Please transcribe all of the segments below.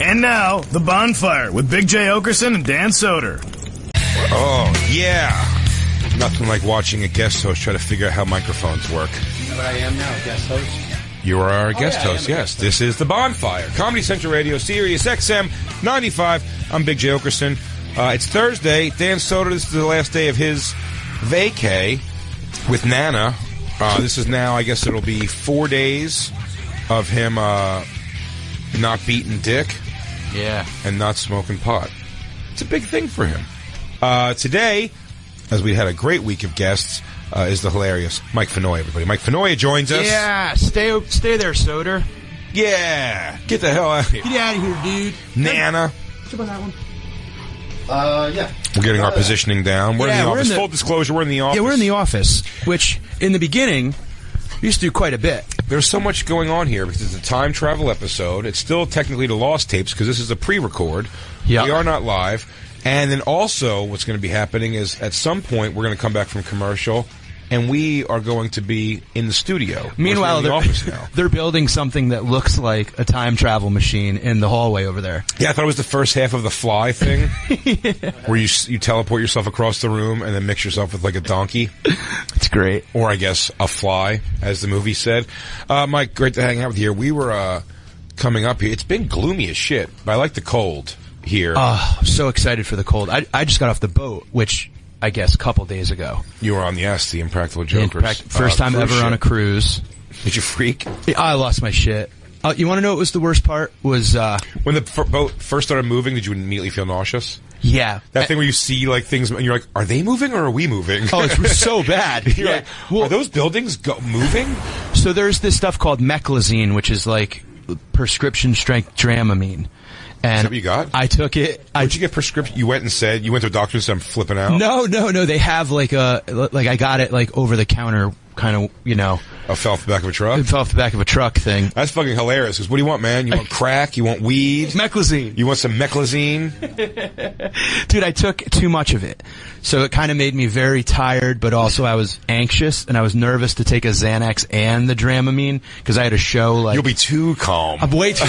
And now, The Bonfire with Big J. Oakerson and Dan Soder. Oh, yeah. Nothing like watching a guest host try to figure out how microphones work. You know what I am now, guest host? You are our guest host, yes. This is The Bonfire. Comedy Central Radio, Sirius XM 95. I'm Big J. Oakerson. It's Thursday. Dan Soder, this is the last day of his vacay with Nana. This is now, I guess it'll be 4 days of him not beating dick. Yeah. And not smoking pot. It's a big thing for him. Today, as we had a great week of guests, is the hilarious Mike Fenoy, everybody. Mike Fenoy joins us. Yeah, stay there, Soder. Yeah. Get the hell out of here. Get out of here, dude. Nana. Jump on that one. Yeah. We're getting our positioning down. We're in the office. Full disclosure, we're in the office. Yeah, we're in the office, which, in the beginning, we used to do quite a bit. There's so much going on here because it's a time travel episode. It's still technically the Lost Tapes because this is a pre-record. Yep. We are not live. And then also what's going to be happening is at some point we're going to come back from commercial and we are going to be in the studio. Meanwhile, the office now. They're building something that looks like a time travel machine in the hallway over there. Yeah, I thought it was the first half of the Fly thing, yeah. Where you teleport yourself across the room and then mix yourself with like a donkey. It's great. Or I guess a fly, as the movie said. Mike, great to hang out with you here. We were coming up here. It's been gloomy as shit, but I like the cold here. I'm so excited for the cold. I just got off the boat, which I guess a couple days ago. You were on the Impractical Jokers. First time ever on a cruise. Did you freak? I lost my shit. You want to know what was the worst part? Was when the boat first started moving, did you immediately feel nauseous? Yeah. That thing where you see like things and you're like, are they moving or are we moving? Oh, it's so bad. You're like, are those buildings moving? So there's this stuff called meclizine, which is like prescription strength Dramamine. And is that what you got? I took it. Where'd you get prescription? You went and said, you went to a doctor and said, I'm flipping out? No. They have like I got it like over the counter kind of, you know. Oh, fell off the back of a truck? It fell off the back of a truck thing. That's fucking hilarious. Because what do you want, man? You want crack? You want weed? Meclizine. You want some meclizine? Dude, I took too much of it. So it kind of made me very tired, but also I was anxious and I was nervous to take a Xanax and the Dramamine because I had a show like... You'll be too calm. I'm way too...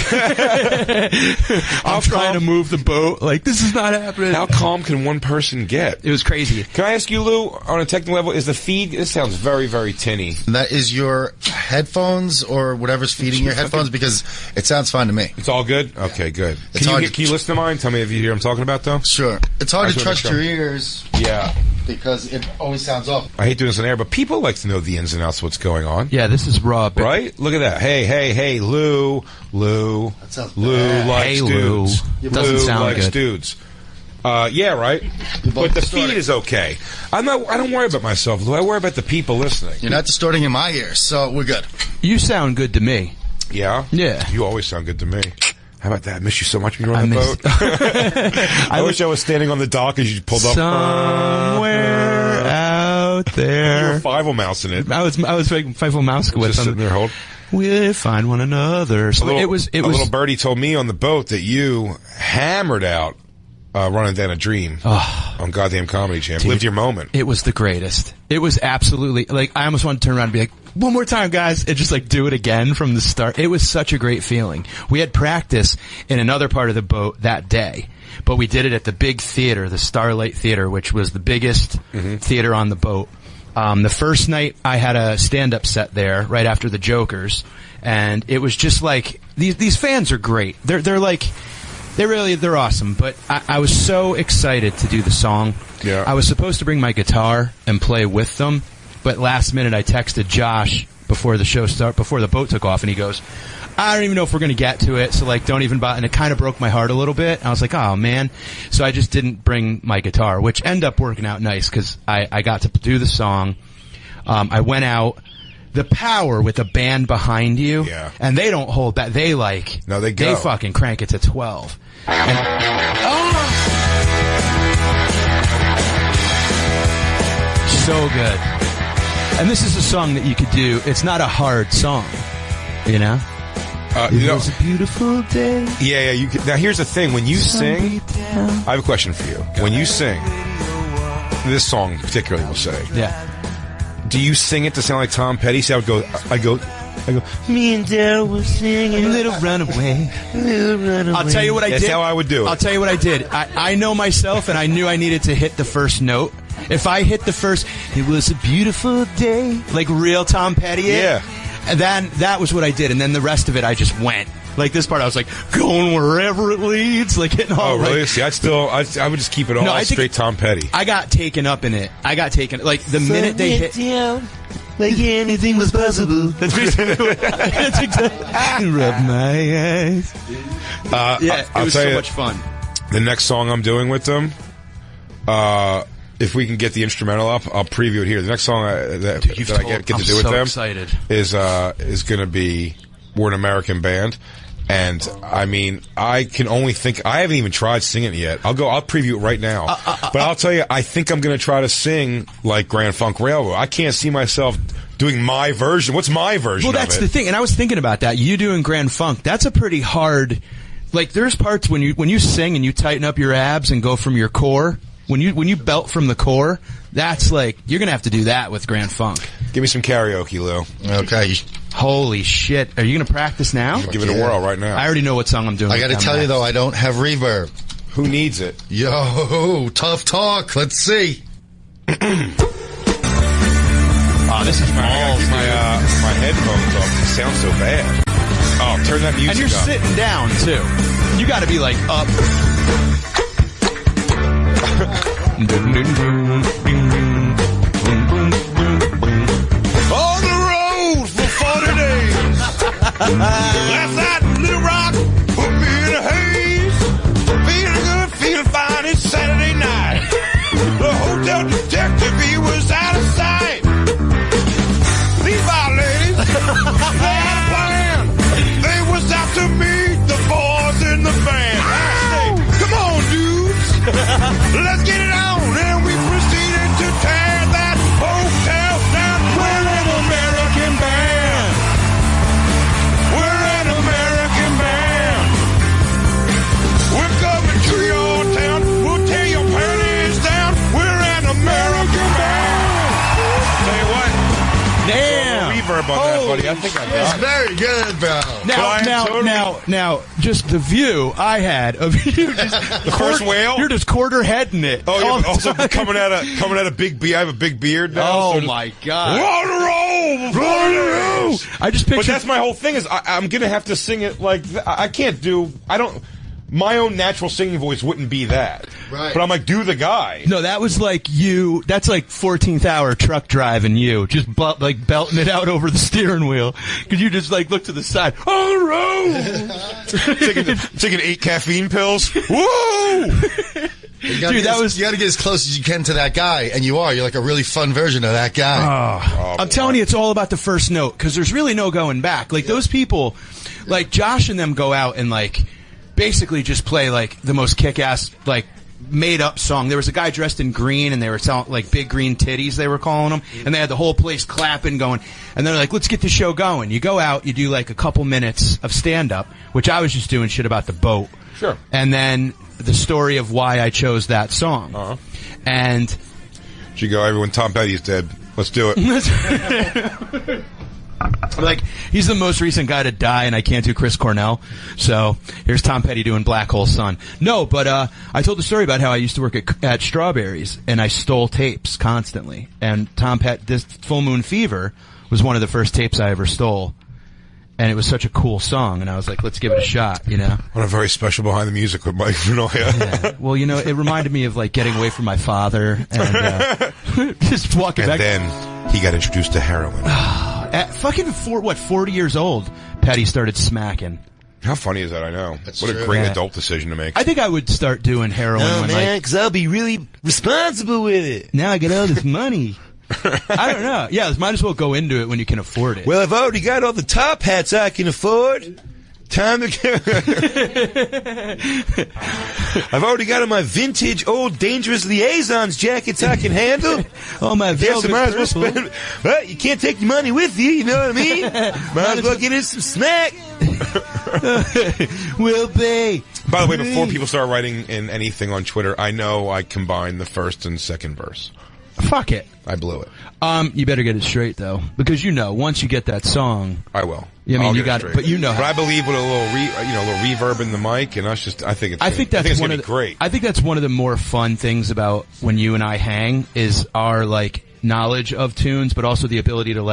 I'm trying to move the boat. Like, this is not happening. How calm can one person get? It was crazy. Can I ask you, Lou, on a technical level, is the feed... This sounds very, very tinny. That is your headphones or whatever's feeding your headphones because it sounds fine to me. It's all good? Okay, good. Can you listen to mine? Tell me if you hear what I'm talking about, though? Sure. It's hard to trust your ears. Yeah. Because it always sounds off. I hate doing this on air, but people like to know the ins and outs of what's going on. Yeah, this is raw. Right? Look at that. Hey, Lou. That sounds Lou bad. likes dudes. Lou. Doesn't sound likes good. Dudes. Yeah, right. But the feed is okay. I don't worry about myself, Lou. I worry about the people listening. You're not distorting in my ears, so we're good. You sound good to me. Yeah? Yeah. You always sound good to me. How about that? I miss you so much when you were on the boat. I wish I was standing on the dock as you pulled up. Somewhere out there. You were Five-O-Mousing it. I was like Five-O-Mousing with just sitting there holding. We find one another. So a it was. Little birdie told me on the boat that you hammered out Running Down a Dream on goddamn Comedy Channel. Dude, lived your moment. It was the greatest. It was absolutely, like, I almost wanted to turn around and be like, one more time, guys, and just, like, do it again from the start. It was such a great feeling. We had practice in another part of the boat that day, but we did it at the big theater, the Starlight Theater, which was the biggest theater on the boat. The first night, I had a stand-up set there right after the Jokers, and it was just like, these fans are great. They're like... They're awesome, but I was so excited to do the song. Yeah. I was supposed to bring my guitar and play with them, but last minute I texted Josh before the boat took off, and he goes, I don't even know if we're going to get to it, so like don't even bother. And it kind of broke my heart a little bit. I was like, oh man. So I just didn't bring my guitar, which ended up working out nice because I got to do the song. I went out. The power with a band behind you, and they don't hold back. They no, they go. They fucking crank it to 12. And, so good. And this is a song that you could do. It's not a hard song, you know. It was a beautiful day. Yeah. Now here's the thing: when you sing, I have a question for you. When you sing, this song particularly, we'll say, yeah. Do you sing it to sound like Tom Petty? See, I go, I go, me and Daryl were singing Little runaway. I'll tell you what I did. That's how I would do it. I'll tell you what I did. I know myself, and I knew I needed to hit the first note. If I hit the first, it was a beautiful day, like real Tom Petty. Yeah. And then that was what I did, and then the rest of it I just went. Like this part, I was like going wherever it leads, like hitting all. Oh, really? Like, See, I would just keep it all straight Tom Petty. I got taken up in it. Like the minute they hit. Down, like anything was possible. That's exactly. Rub my eyes. It was so much fun. The next song I'm doing with them, if we can get the instrumental up, I'll preview it here. The next song that I get to do with them excited. is going to be "We're an American Band." And I mean, I can only think. I haven't even tried singing it yet. I'll preview it right now. But I'll tell you, I think I'm going to try to sing like Grand Funk Railroad. I can't see myself doing my version. What's my version? Well, that's of it? the thing. And I was thinking about that. You doing Grand Funk? That's a pretty hard. Like, there's parts when you sing and you tighten up your abs and go from your core. When you belt from the core, that's like you're going to have to do that with Grand Funk. Give me some karaoke, Lou. Okay. Holy shit. Are you going to practice now? Give it a whirl right now. I already know what song I'm doing. I got to tell you, though, I don't have reverb. Who needs it? Yo, tough talk. Let's see. Oh, this is my headphones off. It sounds so bad. Oh, turn that music up. And you're sitting down, too. You got to be, like, up. On the road for 40 days. Last night in Little Rock put me in a haze. Feeling good, feeling fine. It's Saturday night. The hotel detective, he was out of sight. These five ladies, they had a plan. They was out to meet the boys in the band. I say, come on, dudes. Let's get it on. And we proceeded to tear that hotel down. We're an American band. We're an American band. We're coming to your town. We'll tear your panties down. We're an American band. Tell you what. Damn. Reverb on that, buddy. I think I got It's it. very good, bro. Now, just the view I had of you just The first whale? You're just quarter heading it. Oh, all yeah, the also time. coming out of big beard. I have a big beard now. Oh so just, my god! roll the roll, roll. I just But pictured. that's my whole thing. Is I'm gonna have to sing it like I can't do. I don't. My own natural singing voice wouldn't be that. Right. But I'm like, do the guy. No, that was like you. That's like 14th hour truck driving you, just like belting it out over the steering wheel because you just like look to the side. On the road, taking 8 caffeine pills. Woo! You gotta get as close as you can to that guy, and you are. You're like a really fun version of that guy. I'm telling you, it's all about the first note because there's really no going back. Like those people, like Josh and them go out and like basically just play like the most kick-ass like made-up song. There was a guy dressed in green, and they were selling like big green titties. They were calling them, and they had the whole place clapping, going. And they're like, "Let's get the show going." You go out, you do like a couple minutes of stand-up, which I was just doing shit about the boat. Sure. And then the story of why I chose that song. Uh-huh. And She go, everyone, Tom Petty's dead. Let's do it. like, he's the most recent guy to die, and I can't do Chris Cornell. So here's Tom Petty doing Black Hole Sun. No, but I told the story about how I used to work at Strawberries, and I stole tapes constantly. And this Full Moon Fever was one of the first tapes I ever stole. And it was such a cool song, and I was like, let's give it a shot, you know? On a very special Behind the Music with Mike Vernoia. Yeah. Well, you know, it reminded me of, like, getting away from my father and just walking And back. then he got introduced to heroin. At fucking 40 years old, Petty started smacking. How funny is that? I know. That's what true. a great Yeah. adult decision to make. I think I would start doing heroin when, like, because I'll be really responsible with it. now I get all this money. I don't know. Yeah, might as well go into it when you can afford it. Well, I've already got all the top hats I can afford. Time to I've already got all my vintage, old, dangerous liaisons jackets I can handle. Oh, my Yes, I velvet might as well purple. spend. Well, you can't take your money with you, you know what I mean? Might as well get in some smack. Will be. By the way, before people start writing in anything on Twitter, I know I combined the first and second verse. Fuck it. I blew it. You better get it straight though, because once you get that song, I will. I mean, I'll you got it, but But I believe with a little, little reverb in the mic, and I think it's gonna be great. I think that's one of the more fun things about when you and I hang is our knowledge of tunes, but also the ability to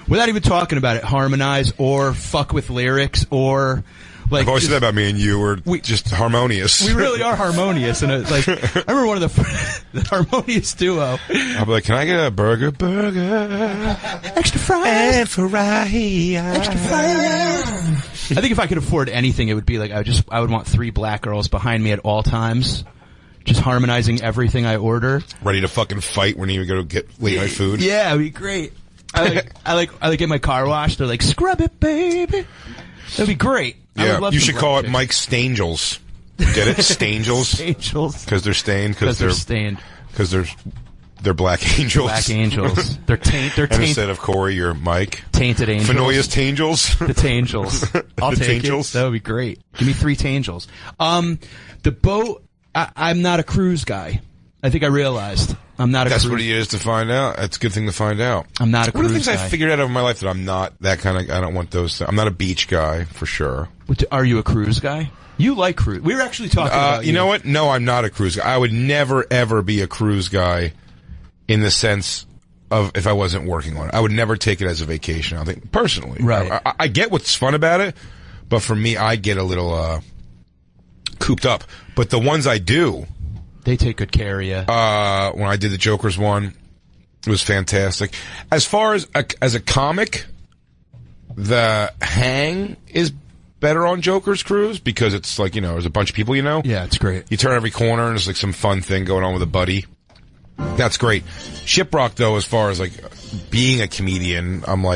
without even talking about it, harmonize or fuck with lyrics or. I've always said that about me and you. We're just harmonious. We really are harmonious. And I remember one of the harmonious duo. I'll be like, can I get a burger? Extra fries. And fries. Extra fries. I think if I could afford anything, it would be I would want 3 black girls behind me at all times. Just harmonizing everything I order. Ready to fucking fight when you go to get late night food. Yeah, it'd be great. I get my car washed. They're like, scrub it, baby. That'd be great. Yeah, you should call it Mike Stangels. Get it? Stangels? Stangels. Because they're stained. Because they're stained. Because they're black angels. Black angels. They're tainted. And instead of Corey, you're Mike. Tainted angels. Fenoya's Tangels. The Tangels. I'll take Tangels. it. That would be great. Give me 3 Tangels. The boat, I'm not a cruise guy. I think I realized. I'm not a That's cruise. what he is to find out. That's a good thing to find out. I'm not a cruise guy. One of the things I figured out over my life that I'm not that kind of, I don't want those, I'm not a beach guy, for sure. Are you a cruise guy? You like cruise. We were actually talking about you know what? No, I'm not a cruise guy. I would never, ever be a cruise guy in the sense of if I wasn't working on it. I would never take it as a vacation, I think, personally. Right. I get what's fun about it, but for me, I get a little cooped up. But the ones I do... They take good care of you. When I did the Joker's one, it was fantastic. As far as a comic, the hang is better on Joker's Cruise because it's there's a bunch of people Yeah, it's great. You turn every corner and there's some fun thing going on with a buddy. That's great. Shiprock, though, as far as being a comedian, I'm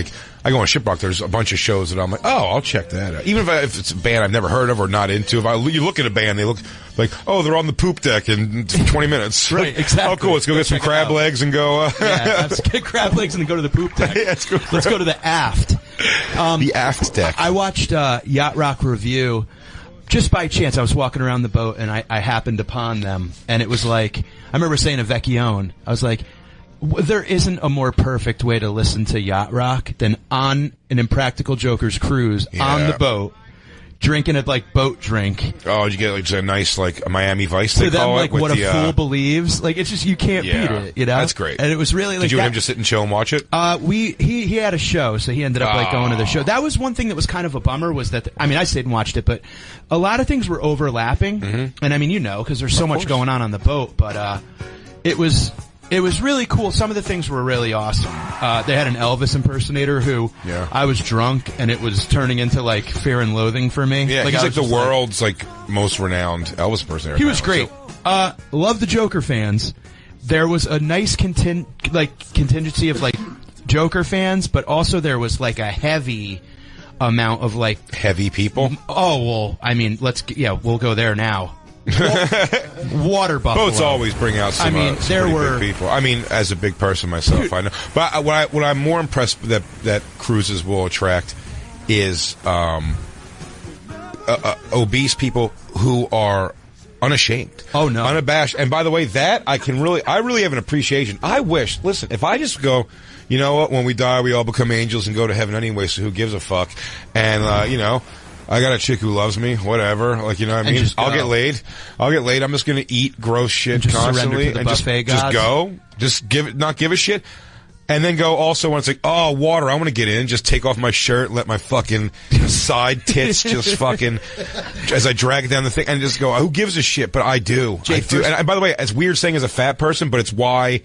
I go on Shiprock, there's a bunch of shows that I'm I'll check that out. Even if it's a band I've never heard of or not into. You look at a band, they look they're on the poop deck in 20 minutes. Right, exactly. Oh, cool, let's go get some crab legs and go... Yeah, let's get crab legs and then go to the poop deck. Yeah, let's go to the aft. The aft deck. I watched Yacht Rock Review just by chance. I was walking around the boat and I happened upon them. And it was I remember saying to Vecchione, I was like, there isn't a more perfect way to listen to Yacht Rock than on an Impractical Jokers cruise on the boat, drinking a boat drink. Oh, did you get just a nice a Miami Vice? They to them, call it what a fool believes. It's just you can't beat it. That's great. And it was really Did you and him just sit and chill and watch it? He had a show, so he ended up going to the show. That was one thing that was kind of a bummer. Was that I stayed and watched it, but a lot of things were overlapping. Mm-hmm. And because there's so much going on the boat, but it was really cool. Some of the things were really awesome. They had an Elvis impersonator who I was drunk and it was turning into Fear and Loathing for me. Yeah, he's the world's most renowned Elvis impersonator. He was great. So. Love the Joker fans. There was a nice contingency of Joker fans, but also there was a heavy amount of heavy people. Oh well, we'll go there now. Water buffalo. Boats always bring out some, there were big people. As a big person myself, dude, I know. But what I'm more impressed with that cruises will attract is obese people who are unashamed. Oh no, unabashed. And by the way, that I really have an appreciation. I wish. Listen, if I just go, you know what? When we die, we all become angels and go to heaven anyway. So who gives a fuck? And I got a chick who loves me, whatever. You know what I mean? I'll get laid. I'm just gonna eat gross shit constantly and just go. Just not give a shit. And then go also when it's water, I want to get in, just take off my shirt, let my fucking side tits just fucking, as I drag it down the thing, and just go, who gives a shit? But I do. I do. And by the way, it's weird saying as a fat person, but it's why,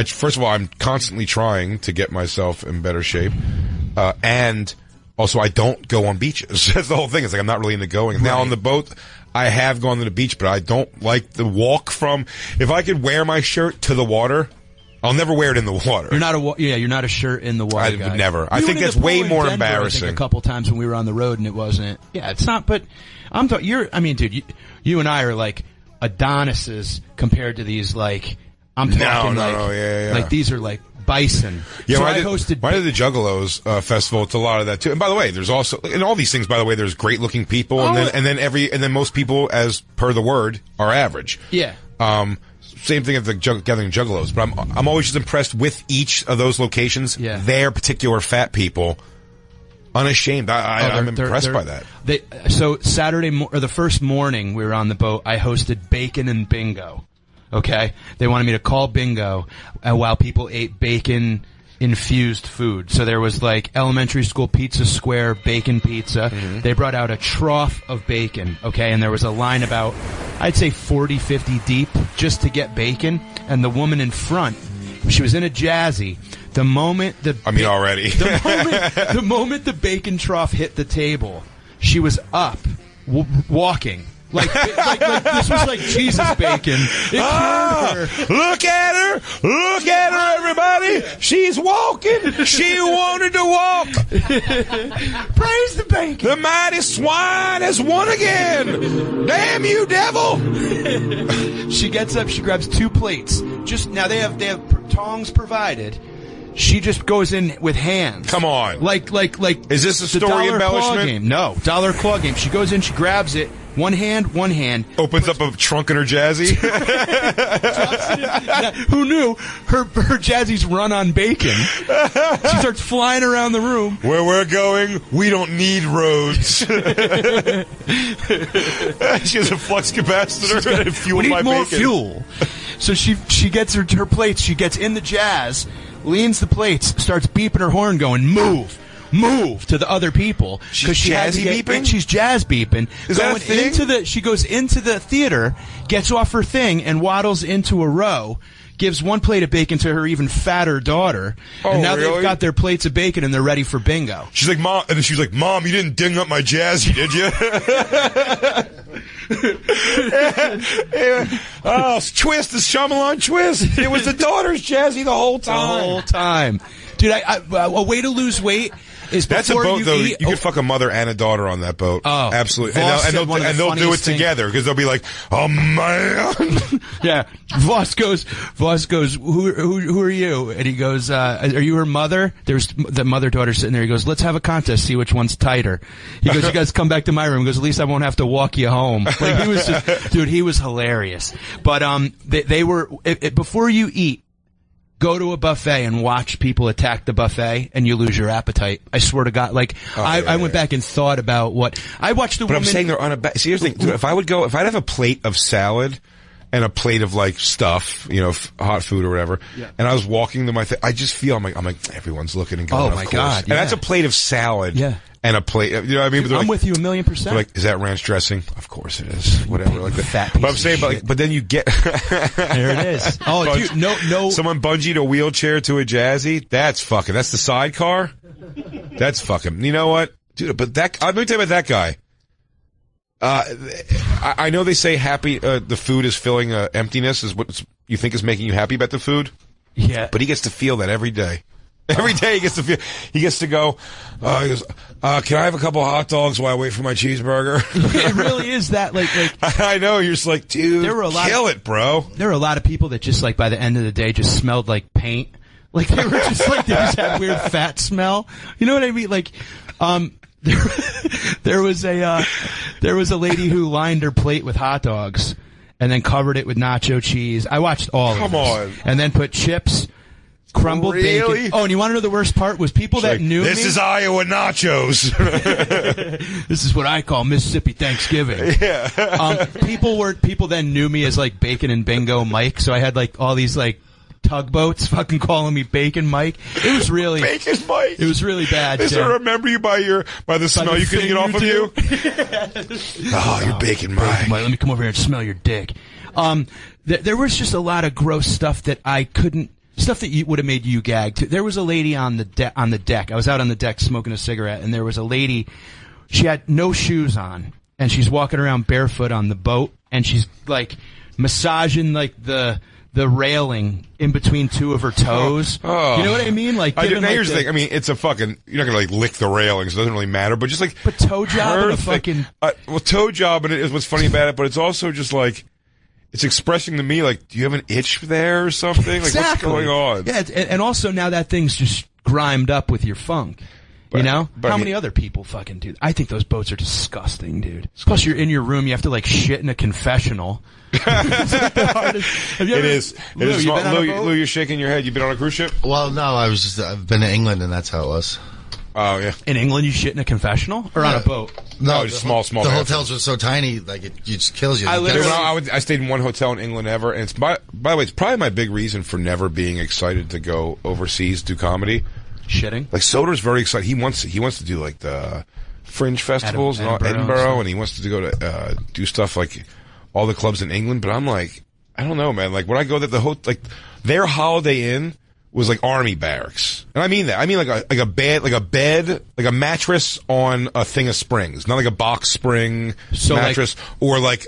first of all, I'm constantly trying to get myself in better shape. And also, I don't go on beaches. That's the whole thing. It's I'm not really into going. Right. Now on the boat, I have gone to the beach, but I don't like the walk from, if I could wear my shirt to the water, I'll never wear it in the water. You're not a shirt in the water. I would never. I think that's way more embarrassing. I think a couple times when we were on the road and it wasn't. Yeah, it's not. But dude, you and I are Adonises compared to these. I'm talking these are bison. Yeah, so I did the Juggalos festival. It's a lot of that too. And by the way, there's also in all these things. By the way, there's great looking people, and then most people, as per the word, are average. Yeah. Same thing at the Gathering Juggalos, but I'm always just impressed with each of those locations. Yeah. Their particular fat people, unashamed. I'm impressed by that. So Saturday or the first morning we were on the boat, I hosted bacon and bingo. Okay, they wanted me to call bingo while people ate bacon infused food. So there was like elementary school pizza square bacon pizza. Mm-hmm. They brought out a trough of bacon, okay, and there was a line about, I'd say 40, 50 deep just to get bacon. And the woman in front, she was in a jazzy. The moment already. the moment the bacon trough hit the table, she was up, walking. Like this was like Jesus bacon. It killed her. Look at her! Look at her, everybody! She's walking! She wanted to walk! Praise the bacon! The mighty swine has won again! Damn you, devil! She gets up, she grabs 2 plates. Just now they have tongs provided. She just goes in with hands. Come on. Like is this a story embellishment? Game. No, dollar claw game. She goes in, she grabs it, one hand. Opens up a trunk in her jazzy. Who knew? Her jazzy's run on bacon. She starts flying around the room. Where we're going, we don't need roads. She has a flux capacitor to fuel my bacon. More fuel. So she gets her plates. She gets in the jazz, leans the plates, starts beeping her horn, going, move to the other people. She's jazzy beeping? She's jazz beeping. Is that a thing? She goes into the theater, gets off her thing, and waddles into a row, gives 1 plate of bacon to her even fatter daughter, and now they've got their plates of bacon and they're ready for bingo. She's like, Mom, and then she's like, Mom, you didn't ding up my jazzy, did you? Oh, twist, the Shyamalan twist. It was the daughter's jazzy the whole time. Dude, a way to lose weight is that's a boat, though. You could fuck a mother and a daughter on that boat. Oh, absolutely. And they'll do it together because they'll be like, "Oh man." Yeah. Voss goes. Who are you? And he goes, "Are you her mother?" There's the mother-daughter sitting there. He goes, "Let's have a contest, see which one's tighter." He goes, "You guys come back to my room." He goes, "At least I won't have to walk you home." Like, he was just, dude, he was hilarious. But they were before you eat. Go to a buffet and watch people attack the buffet, and you lose your appetite. I swear to God. Like, I went back and thought about what I watched. But I'm saying they're on a. See, here's the thing. If I'd have a plate of salad and a plate of like stuff, hot food or whatever, and I was walking to my thing, I just feel I'm like everyone's looking and going. Oh my God! And that's a plate of salad. Yeah. And a plate, you know what I mean? Dude, I'm with you 1,000,000%. Like, is that ranch dressing? Of course it is. Whatever, like that. Fat piece but I'm saying, but then you get there it is. Oh, dude, no. Someone bungeed a wheelchair to a jazzy. That's the sidecar. That's fucking. You know what, dude? But let me tell you about that guy. I know they say the food is filling emptiness is what you think is making you happy about the food. Yeah. But he gets to feel that every day. Every day he gets to go, he goes, can I have a couple of hot dogs while I wait for my cheeseburger? It really is that, like I know, you're just like, dude, kill it, bro. There were a lot of people that just, like, by the end of the day just smelled like paint. Like, they were just like, they just had weird fat smell. You know what I mean? Like, there was a lady who lined her plate with hot dogs and then covered it with nacho cheese. I watched all of them. Come on. And then put chips, crumbled bacon. Oh, and you want to know the worst part was people that knew me. This is Iowa nachos. This is what I call Mississippi Thanksgiving. Yeah. People then knew me as like Bacon and Bingo Mike, so I had like all these like tugboats fucking calling me Bacon Mike. It was really Bacon Mike. It was really bad. They sort of remember you by the smell you couldn't get off of you. Oh, you're Bacon Mike. Let me come over here and smell your dick. There was just a lot of gross stuff that I couldn't. Stuff that would have made you gag too. There was a lady on the deck. I was out on the deck smoking a cigarette, and there was a lady. She had no shoes on, and she's walking around barefoot on the boat, and she's like massaging like the railing in between two of her toes. Oh. You know what I mean? Like, here's the thing. I mean, it's a fucking. You're not gonna like lick the railings. It doesn't really matter. But just like, but toe job and a fucking. Toe job, and it is what's funny about it. But it's also just like. It's expressing to me, like, do you have an itch there or something? Like, exactly. what's going on? Yeah, and also now that thing's just grimed up with your funk. You know? but How I mean- many other people fucking do? I think those boats are disgusting, dude. Plus, you're in your room, you have to like shit in a confessional. Have you It ever- is. Lou, you been on a boat? Lou, you're shaking your head. You been on a cruise ship? Well, no, I've been to England, and that's how it was. Oh, yeah. In England, you shit in a confessional or on a boat? No, just small The bathrooms. hotels were so tiny, like it just kills you. I You literally- gotta- I stayed in one hotel in England ever, and it's by the way, it's probably my big reason for never being excited to go overseas do comedy. Shitting? Like Soder's very excited. He wants to do like the fringe festivals and all, Edinburgh and Edinburgh, stuff. and he wants to go to do stuff like all the clubs in England. But I'm like, I don't know, man. Like when I go there, like their Holiday Inn was like army barracks, and I mean that. I mean like a bed, like a mattress on a thing of springs, not like a box spring mattress, or like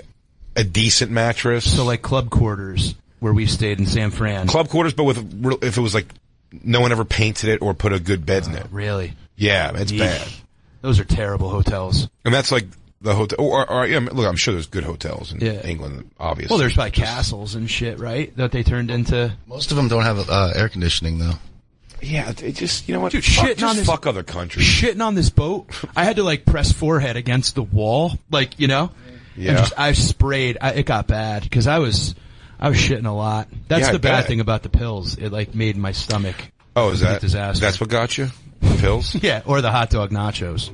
a decent mattress. So like club quarters where we stayed in San Fran. Club quarters, but if it was like no one ever painted it or put a good bed in it. Really? Yeah, it's Yeesh. bad. Those are terrible hotels. And that's like the hotel. Or yeah, look, I'm sure there's good hotels in England, obviously. Well, there's probably castles and shit, right? That they turned into. Most of them don't have air conditioning, though. Yeah, it just, you know what? Dude, shitting on this. Fuck other countries. Shitting on this boat. I had to like press forehead against the wall, like, you know? Yeah. And I sprayed. It got bad because I was shitting a lot. That's Yeah, I the bad bet. thing about the pills. It like made my stomach. Oh, is that? Disaster. That's what got you? The pills? Yeah, or the hot dog nachos.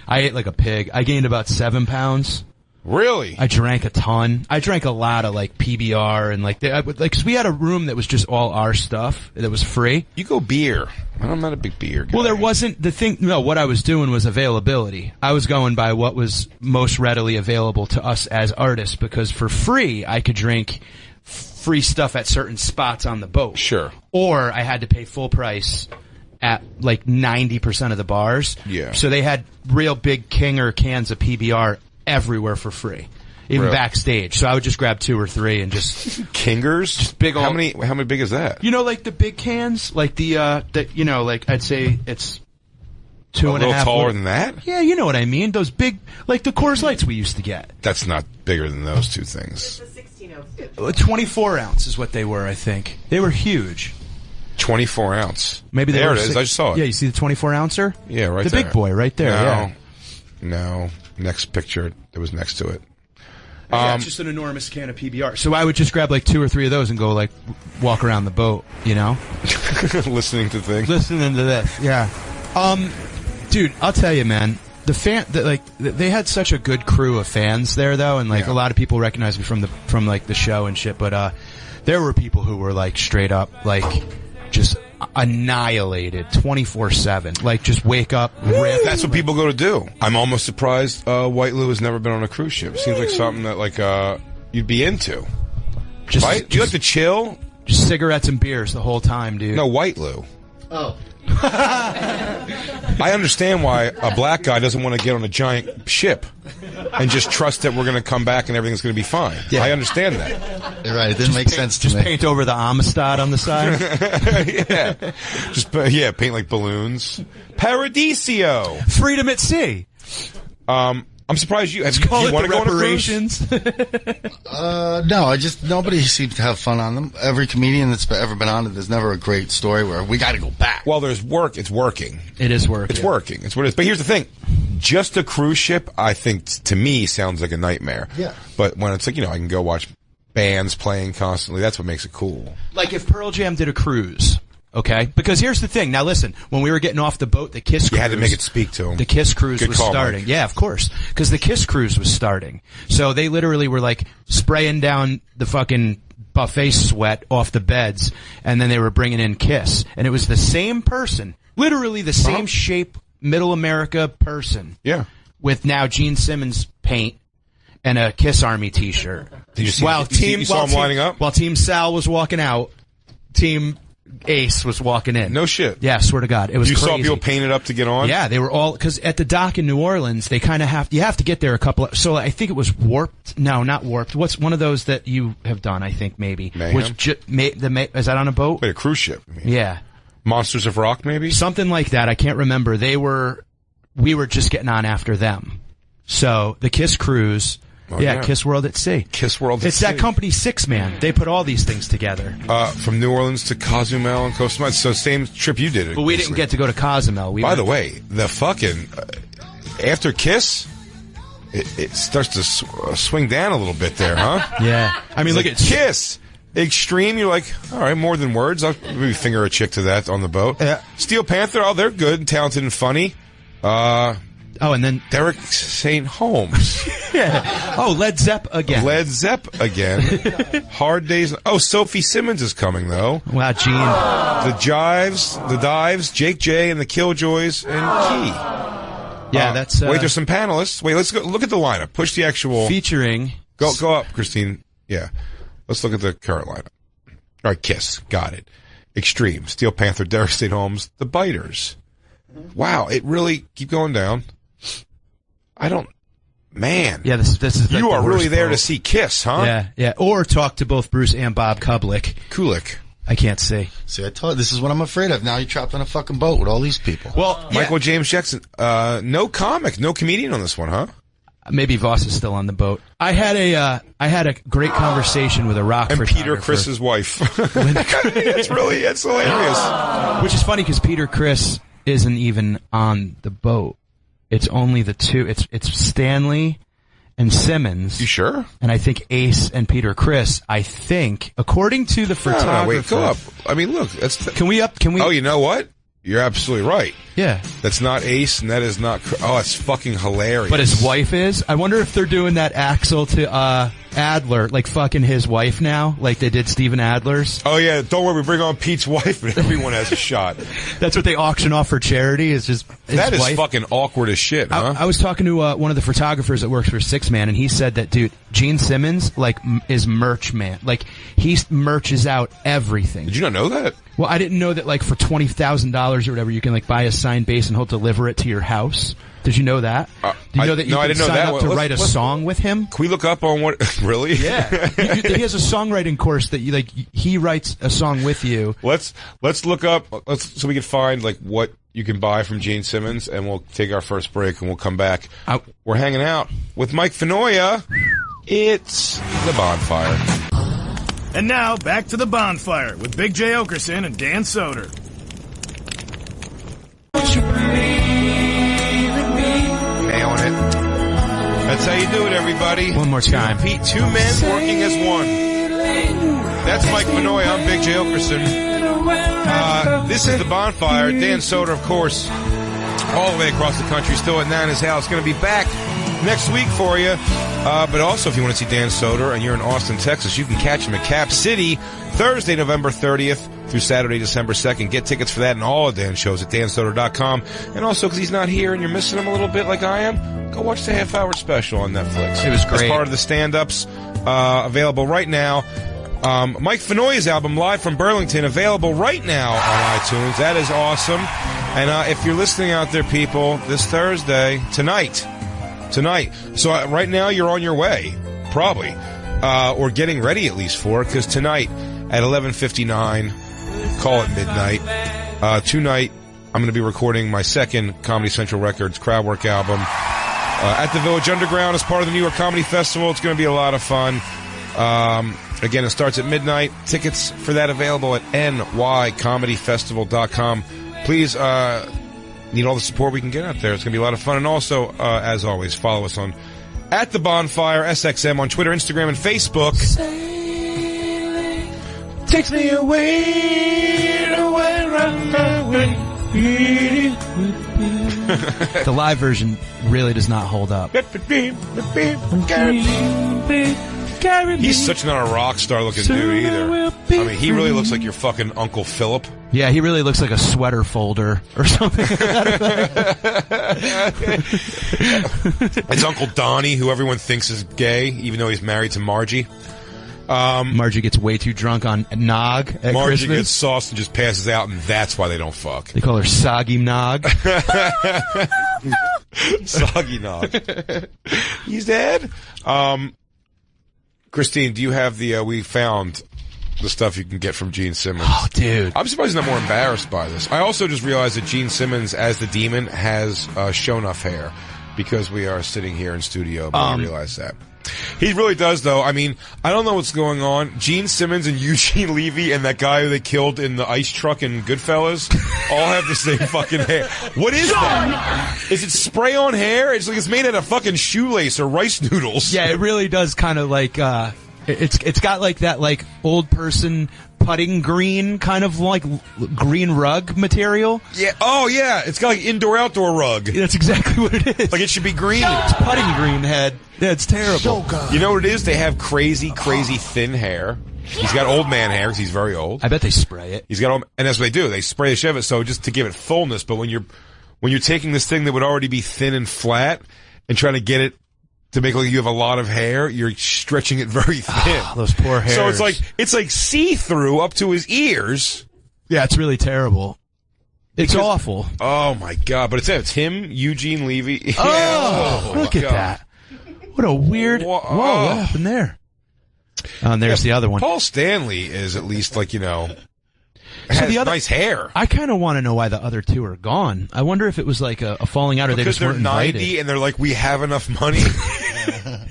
I ate like a pig. I gained about 7 pounds. Really? I drank a ton. I drank a lot of like PBR and like, cause we had a room that was just all our stuff that was free. You go beer. I'm not a big beer guy. Well, there wasn't the thing. No, what I was doing was availability. I was going by what was most readily available to us as artists because for free I could drink free stuff at certain spots on the boat. Sure. Or I had to pay full price at like 90% of the bars. Yeah. So they had real big Kinger cans of PBR everywhere for free. Even Really? backstage. So I would just grab 2 or 3 and just Kingers? Just big How old- many big is that? you know, like the big cans, like the you know, like I'd say it's 2.5. A little taller than that? Yeah, you know what I mean. Those big, like the Coors Lights we used to get. That's not bigger than those two things. 24 ounce is what they were. I think they were huge. 24 ounce. Maybe they there were it is. I just saw it. Yeah, you see the 24 ouncer? Yeah, right the there. big boy, right there. No. Yeah. No. Next picture that was next to it. Yeah, it's just an enormous can of PBR. So I would just grab like 2 or 3 of those and go like walk around the boat, you know, Listening to things. listening to this. Yeah. Dude, I'll tell you, man. They had such a good crew of fans there, though, and like a lot of people recognize me from like the show and shit. But there were people who were like straight up like just annihilated 24/7. Like just wake up, rip. That's what people go to do. I'm almost surprised White Lou has never been on a cruise ship. Seems like something that like you'd be into. Just, Right? Do you like to chill? just cigarettes and beers the whole time, dude. No, White Lou. Oh. I understand why a black guy doesn't want to get on a giant ship and just trust that we're going to come back and everything's going to be fine. Yeah. I understand that. You're right. It didn't make sense to Just me. paint over the Amistad on the side. Yeah. Just paint like balloons. Paradiso. Freedom at sea. I'm surprised you Call you it want the to go on a cruise? reparations. No, nobody seems to have fun on them. Every comedian that's ever been on it, there's never a great story where we got to go back. Well, there's work. It's working. It is work. It's working. It's what it is. But here's the thing. Just a cruise ship, I think, to me, sounds like a nightmare. Yeah. But when it's like, I can go watch bands playing constantly, that's what makes it cool. Like if Pearl Jam did a cruise, okay? Because here's the thing. Now listen, when we were getting off the boat, the Kiss cruise. You had to make it speak to them. The Kiss cruise Good was call, starting. Mike. Yeah, of course. Because the Kiss cruise was starting. So they literally were like spraying down the fucking buffet sweat off the beds, and then they were bringing in Kiss. And it was the same person, literally the same shape, middle America person. Yeah. With now Gene Simmons paint and a Kiss Army t-shirt. Did you see- you saw them lining up? While Team Sal was walking out, Team Ace was walking in. No shit. Yeah, swear to God. It was You crazy. saw people painted up to get on? Yeah, they were all, because at the dock in New Orleans, they kind of you have to get there a couple of, so I think it was Warped. No, not Warped. What's one of those that you have done, I think, maybe? Mayhem? Is that on a boat? Wait, a cruise ship? I mean. Yeah. Monsters of Rock, maybe? Something like that. I can't remember. We were just getting on after them. So the Kiss cruise, Yeah, Kiss World at Sea. Kiss World at Sea. It's that company Six Man. They put all these things together. From New Orleans to Cozumel and Costa Mesa. So same trip you did. But we didn't get to go to Cozumel. By the way, the fucking after Kiss, it starts to swing down a little bit there, huh? Yeah. I mean, look at Kiss. Extreme, you're like, all right, more than words. I'll maybe finger a chick to that on the boat. Yeah. Steel Panther, oh, they're good and talented and funny. And then Derek St. Holmes. Yeah. Oh, Led Zepp again. Led Zepp again. Hard Days. Oh, Sophie Simmons is coming, though. Wow, Gene. The Dives, Jake J and the Killjoys, and Key. Yeah, that's... wait, there's some panelists. Wait, let's go look at the lineup. Push the actual... Featuring... Go up, Christine. Yeah. Let's look at the current lineup. All right, Kiss. Got it. Extreme. Steel Panther, Derek St. Holmes, The Biters. Wow, it really... Keep going down. Man. Yeah, this is you are really there to see Kiss, huh? Yeah. Or talk to both Bruce and Bob Kulick. I can't see. See, I told you, this is what I'm afraid of. Now you're trapped on a fucking boat with all these people. Well, Michael James Jackson. No comic, no comedian on this one, huh? Maybe Voss is still on the boat. I had a great conversation with a rock photographer. Peter Criss's wife. It's hilarious. Which is funny because Peter Criss isn't even on the boat. It's only the two. It's Stanley and Simmons. You sure? And I think Ace and Peter Criss. I think, according to the photographer. No, wait, go up. I mean, look. Can we? Oh, you know what? You're absolutely right. Yeah. That's not Ace, and that is not... Oh, it's fucking hilarious. But his wife is? I wonder if they're doing that Axl to Adler, like fucking his wife now, like they did Steven Adler's. Oh, yeah. Don't worry, we bring on Pete's wife, and everyone has a shot. That's what they auction off for charity, is just his That is wife. Fucking awkward as shit, huh? I was talking to one of the photographers that works for Six Man, and he said that, dude, Gene Simmons, like, is merch man. Like, he merches out everything. Did you not know that? Well, I didn't know that, like, for $20,000 or whatever, you can, like, buy a signed bass and he'll deliver it to your house. Did you know that? Did you know that you can sign up to write a song with him? Can we look up on what... Really? Yeah. He has a songwriting course that you, like, he writes a song with you. Let's look up, so we can find, like, what you can buy from Gene Simmons, and we'll take our first break, and we'll come back. We're hanging out with Mike Fenoya. It's The Bonfire. And now, back to The Bonfire with Big J. Oakerson and Dan Soder. Nailing it. That's how you do it, everybody. One more time. Two men working as one. That's Mike Fenoya. I'm Big J. Oakerson. This is The Bonfire. Dan Soder, of course, all the way across the country, still at Nana's house. Going to be back next week for you. But also, if you want to see Dan Soder and you're in Austin, Texas, you can catch him at Cap City Thursday, November 30th through Saturday, December 2nd. Get tickets for that and all of Dan's shows at dansoder.com. And also, because he's not here and you're missing him a little bit like I am, go watch the half-hour special on Netflix. It was great. As part of the stand-ups, available right now. Mike Fenoya's album, Live from Burlington, available right now on iTunes. That is awesome. And if you're listening out there, people, this Thursday, tonight. So right now you're on your way, probably, or getting ready at least for it, because tonight at 11:59, call it midnight, tonight I'm going to be recording my second Comedy Central Records crowdwork album at the Village Underground as part of the New York Comedy Festival. It's going to be a lot of fun. Again, it starts at midnight. Tickets for that available at nycomedyfestival.com. Please, need all the support we can get out there. It's going to be a lot of fun. And also, as always, follow us on at The Bonfire, SXM on Twitter, Instagram, and Facebook. Takes me away to where I'm going. The live version really does not hold up. He's such not a rock star looking dude either. I mean, he really looks like your fucking Uncle Philip. Yeah, he really looks like a sweater folder or something. It's Uncle Donnie, who everyone thinks is gay, even though he's married to Margie. Margie gets way too drunk on Nog at Margie Christmas. gets sauced and just passes out, and that's why they don't fuck. They call her Soggy Nog. Soggy Nog. He's dead. Christine, do you have we found the stuff you can get from Gene Simmons? Oh, dude. I'm surprised he's not more embarrassed by this. I also just realized that Gene Simmons, as the demon, has show enough hair because we are sitting here in studio, but I realize that. He really does, though. I mean, I don't know what's going on. Gene Simmons and Eugene Levy and that guy who they killed in the ice truck in Goodfellas all have the same fucking hair. What is that? Is it spray-on hair? It's like it's made out of fucking shoelace or rice noodles. Yeah, it really does kind of like, it's got like that like old person putting green kind of like green rug material. Yeah. Oh, yeah. It's got like indoor-outdoor rug. That's exactly what it is. Like it should be green. It's putting green head. Yeah, it's terrible. You know what it is? They have crazy thin hair. He's got old man hair because he's very old. I bet they spray it. He's got old, and that's what they do. They spray the shit of it so just to give it fullness. But when you're taking this thing that would already be thin and flat and trying to get it to make it like you have a lot of hair, you're stretching it very thin. Those poor hairs. So it's like see-through up to his ears. Yeah, it's really terrible. It's awful. Oh my God! But it's him, Eugene Levy. Oh, look at that! What a weird. Whoa, what happened there? And there's the other one. Paul Stanley is at least like has nice hair. I kind of want to know why the other two are gone. I wonder if it was like a falling out, or they just weren't invited. 90 and they're like, we have enough money.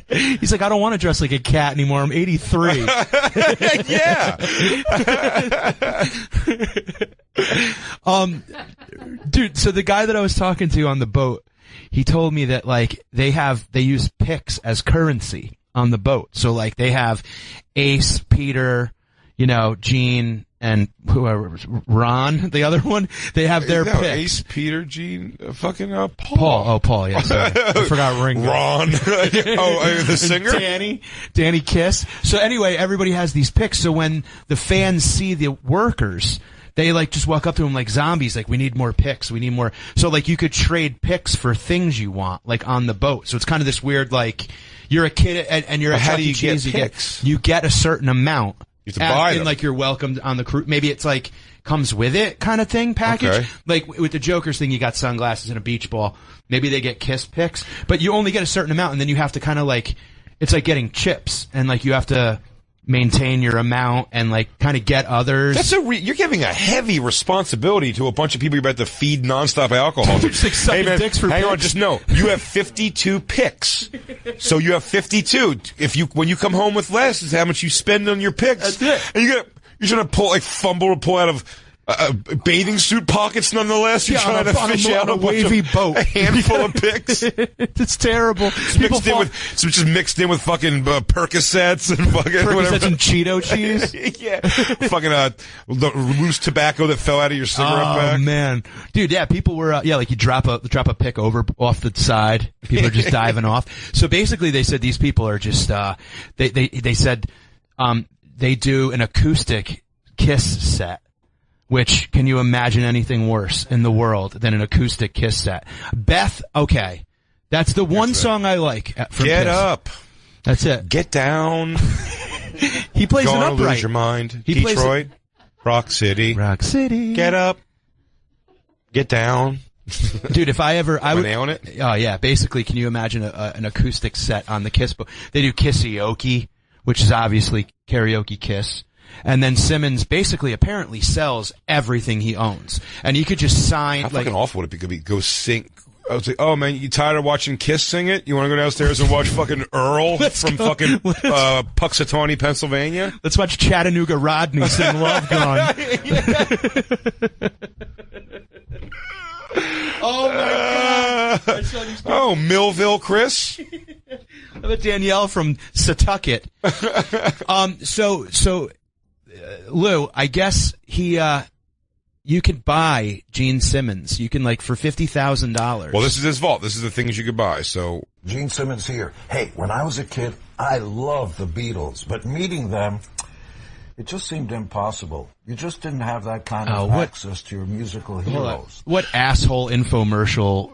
He's like, I don't want to dress like a cat anymore. I'm 83. Yeah. Dude, so the guy that I was talking to on the boat, he told me that like they use pics as currency on the boat. So like they have Ace, Peter, Gene, and whoever, Ron, the other one, they have their picks. Ace, Peter, Gene, fucking Paul. Oh, Paul, yeah, sorry. I forgot Ringo. Ron. The singer? Danny Kiss. So anyway, everybody has these picks, so when the fans see the workers, they like just walk up to them like zombies, like, we need more picks, we need more. So like you could trade picks for things you want, like on the boat. So it's kind of this weird, like, you're a kid and you're at Chuck E. Cheese, you get a certain amount. You have to buy them. And like you're welcomed on the cruise. Maybe it's like comes with it kind of thing package. Okay. Like with the Joker's thing, you got sunglasses and a beach ball. Maybe they get Kiss picks, but you only get a certain amount, and then you have to kind of like, it's like getting chips, and like you have to maintain your amount and like kind of get others. You're giving a heavy responsibility to a bunch of people you're about to feed nonstop alcohol. Just like sucking dicks for hang picks. on, just know you have 52 picks. So you have 52. When you come home with less, is how much you spend on your picks. That's it. And you're trying to fumble to pull out of bathing suit pockets. Nonetheless, you're trying to fish out a wavy boat, a handful of picks. It's terrible. Just mixed in with fucking Percocets and fucking whatever. And Cheeto cheese. Yeah, fucking the loose tobacco that fell out of your cigarette pack. Oh man, dude, yeah, people were like you drop a pick off the side. People are just diving off. So basically, they said these people are just they said they do an acoustic Kiss set. Which, can you imagine anything worse in the world than an acoustic Kiss set? Beth, okay. That's the one song I like from Get Kiss. Up. That's it. Get Down. He plays it Gonna upright. Lose Your Mind. He plays Detroit. Rock City. Rock City. Get Up. Get Down. Dude, if I would nailing it? Oh yeah, basically, can you imagine an acoustic set on the Kiss book? They do Kissioke, which is obviously karaoke Kiss. And then Simmons basically apparently sells everything he owns. And you could just sign. How fucking awful would it be? Go sing. I was like, oh man, you tired of watching Kiss sing it? You want to go downstairs and watch fucking Earl from fucking Puxatawney, Pennsylvania? Let's watch Chattanooga Rodney sing Love Gone. Oh my God. Millville Chris. How about Danielle from Setauket? Lou, I guess you could buy Gene Simmons. You can for $50,000. Well, this is his vault. This is the things you could buy. So Gene Simmons here. Hey, when I was a kid, I loved the Beatles, but meeting them, it just seemed impossible. You just didn't have that kind of access to your musical heroes. What asshole infomercial,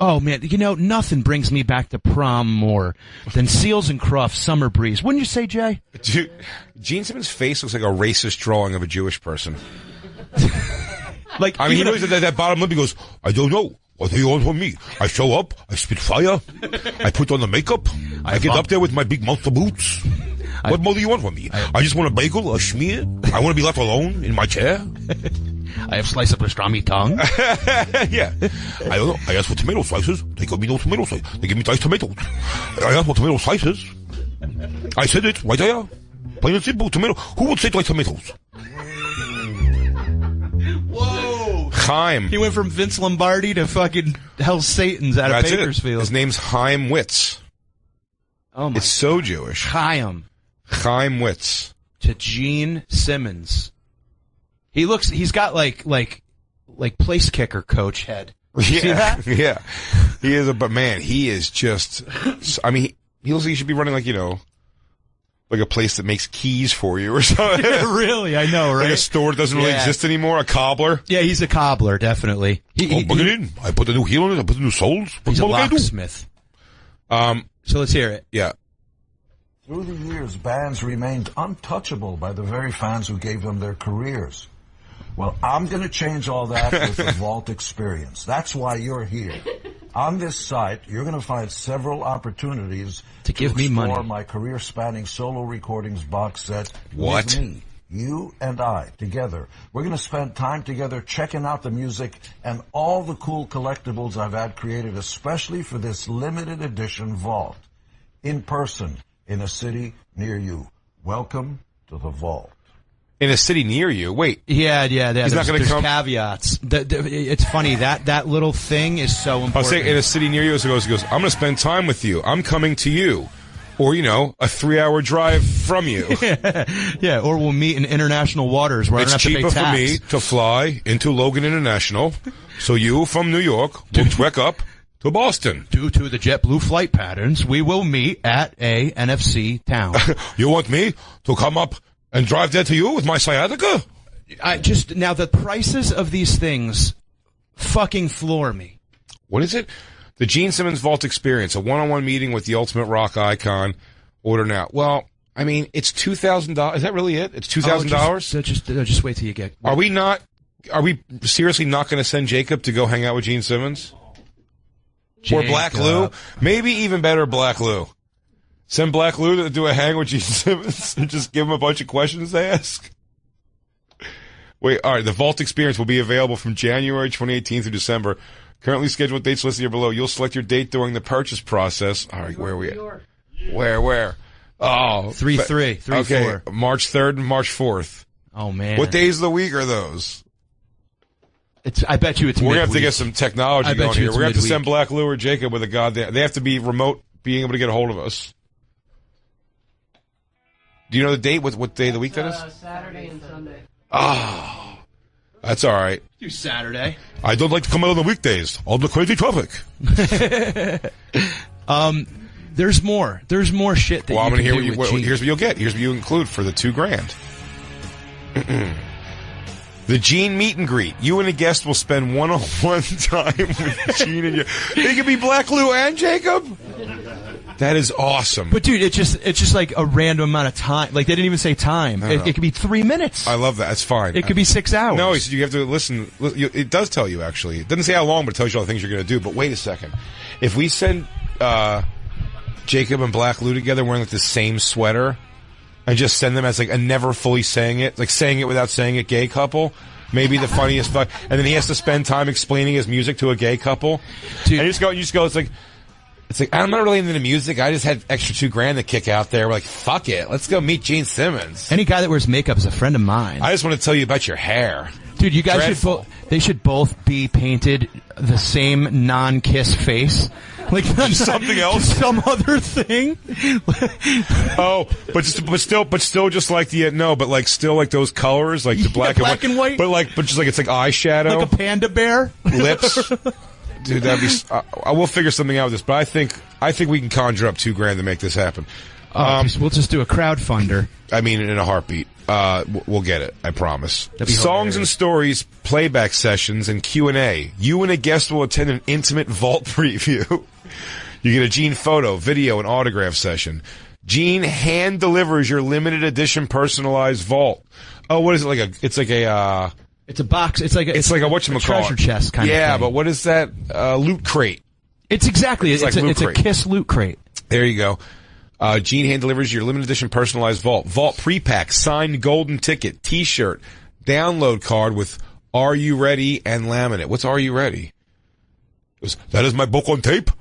oh man, nothing brings me back to prom more than Seals and Crofts' Summer Breeze. Wouldn't you say, Jay? Dude, Gene Simmons' face looks like a racist drawing of a Jewish person. He really said that bottom lip, he goes, I don't know. What do you want from me? I show up, I spit fire, I put on the makeup, I get up there with my big monster boots. What more do you want from me? I just want a bagel, a schmear. I want to be left alone in my chair. I have slice of pastrami tongue. Yeah. I don't know. I asked for tomato slices. They give me no tomato slices. They give me diced tomatoes. I asked for tomato slices. I said it right there. Plain and simple. Tomato. Who would say it like tomatoes? Whoa! Chaim. He went from Vince Lombardi to fucking Hell's Satan's out of Bakersfield. His name's Chaim Witz. Oh my! It's so Jewish. Chaim Witz. To Gene Simmons. He's got like place kicker coach head. Yeah, see that? Yeah. He is but man, he is just, I mean, he looks like he should be running like, like a place that makes keys for you or something. Yeah, really, I know, right? Like a store that doesn't really exist anymore, a cobbler. Yeah, he's a cobbler, definitely. Put it in. I put the new heel on it, I put the new soles. He's a locksmith. So let's hear it. Yeah. Through the years, bands remained untouchable by the very fans who gave them their careers. Well, I'm going to change all that with the Vault experience. That's why you're here. On this site, you're going to find several opportunities to give me money. My career-spanning solo recordings box set. What? With me, you and I, together. We're going to spend time together checking out the music and all the cool collectibles I've had created especially for this limited edition Vault. In person, in a city near you. Welcome to the Vault. In a city near you. Wait. Yeah. He's not going to come. Caveats. It's funny that little thing is so important. I'll say in a city near you. So he goes. I'm going to spend time with you. I'm coming to you, or a 3-hour drive from you. Yeah. Or we'll meet in international waters where I don't have to pay tax. It's cheaper for me to fly into Logan International, so you from New York will trek up to Boston. Due to the JetBlue flight patterns, we will meet at a NFC town. You want me to come up and drive there to you with my sciatica? Now the prices of these things fucking floor me. What is it? The Gene Simmons Vault Experience, a one-on-one meeting with the ultimate rock icon. Order now. Well, I mean, it's $2,000. Is that really it? It's $2,000? Just wait till you get. Are we seriously not going to send Jacob to go hang out with Gene Simmons? Or Black Lou? Maybe even better, Black Lou. Send Black Lou to do a hang with Gene Simmons and just give him a bunch of questions to ask. Wait, all right. The Vault Experience will be available from January 2018 through December. Currently scheduled dates listed here below. You'll select your date during the purchase process. All right, where are we at? Where? Oh, 3-3. Okay, 4. March 3rd and March 4th. Oh, man. What days of the week are those? I bet you it's We're midweek. going to have to get some technology going here. We're going to have to send Black Lou or Jacob with a goddamn... They have to be remote, being able to get a hold of us. Do you know the date? What day of the week that is? Saturday and Sunday. Oh, that's all right. Do Saturday. I don't like to come out on the weekdays. All the crazy traffic. There's more. There's more shit that I'm going to hear here's what you'll get. Here's what you include for the $2,000. The Gene meet and greet. You and a guest will spend one-on-one time with Gene and you. It could be Black Lou and Jacob. That is awesome. But dude, it's just like a random amount of time. Like they didn't even say time. It could be 3 minutes. I love that. That's fine. It could be 6 hours. No, he said you have to listen. It does tell you actually. It doesn't say how long, but it tells you all the things you're going to do. But wait a second. If we send Jacob and Black Lou together wearing like the same sweater, and just send them as like a never fully saying it, like saying it without saying it, gay couple. Maybe the funniest fuck. And then he has to spend time explaining his music to a gay couple. Dude. And you just go. It's like, I'm not really into the music. I just had extra $2,000 to kick out there. We're like, fuck it. Let's go meet Gene Simmons. Any guy that wears makeup is a friend of mine. I just want to tell you about your hair. Dude, you guys should both be painted the same non-kiss face. Like something else? Some other thing? but still just like still like those colors, like the black and white. But just like it's like eyeshadow. Like a panda bear? Lips. Dude, that'd be. I will figure something out with this, but I think we can conjure up $2,000 to make this happen. We'll just do a crowdfunder. I mean, in a heartbeat. We'll get it. I promise. Songs and stories, playback sessions, and Q&A. You and a guest will attend an intimate Vault preview. You get a Gene photo, video, and autograph session. Gene hand delivers your limited edition personalized Vault. Oh, what is it like? It's a box. It's like a whatchamacallit, treasure chest kind of thing. Yeah, but what is that? Loot crate. It's exactly. It's a Kiss loot crate. There you go. Gene hand delivers your limited edition personalized Vault. Vault pre-pack, signed golden ticket, t-shirt, download card with Are You Ready and laminate. What's Are You Ready? That is my book on tape.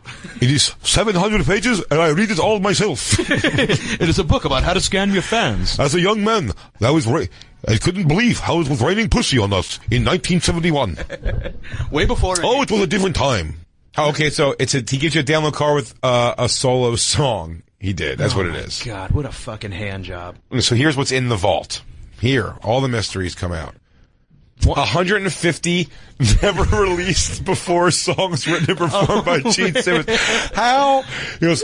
It is 700 pages, and I read it all myself. It is a book about how to scam your fans. As a young man, I couldn't believe how it was raining pussy on us in 1971. Way before. Oh, it was a different time. Oh, okay, so he gives you a download card with a solo song. He did. That's what it is. God, what a fucking hand job. So here's what's in the vault. Here, all the mysteries come out. 150 never released before songs written and performed by Gene Simmons. How? He goes,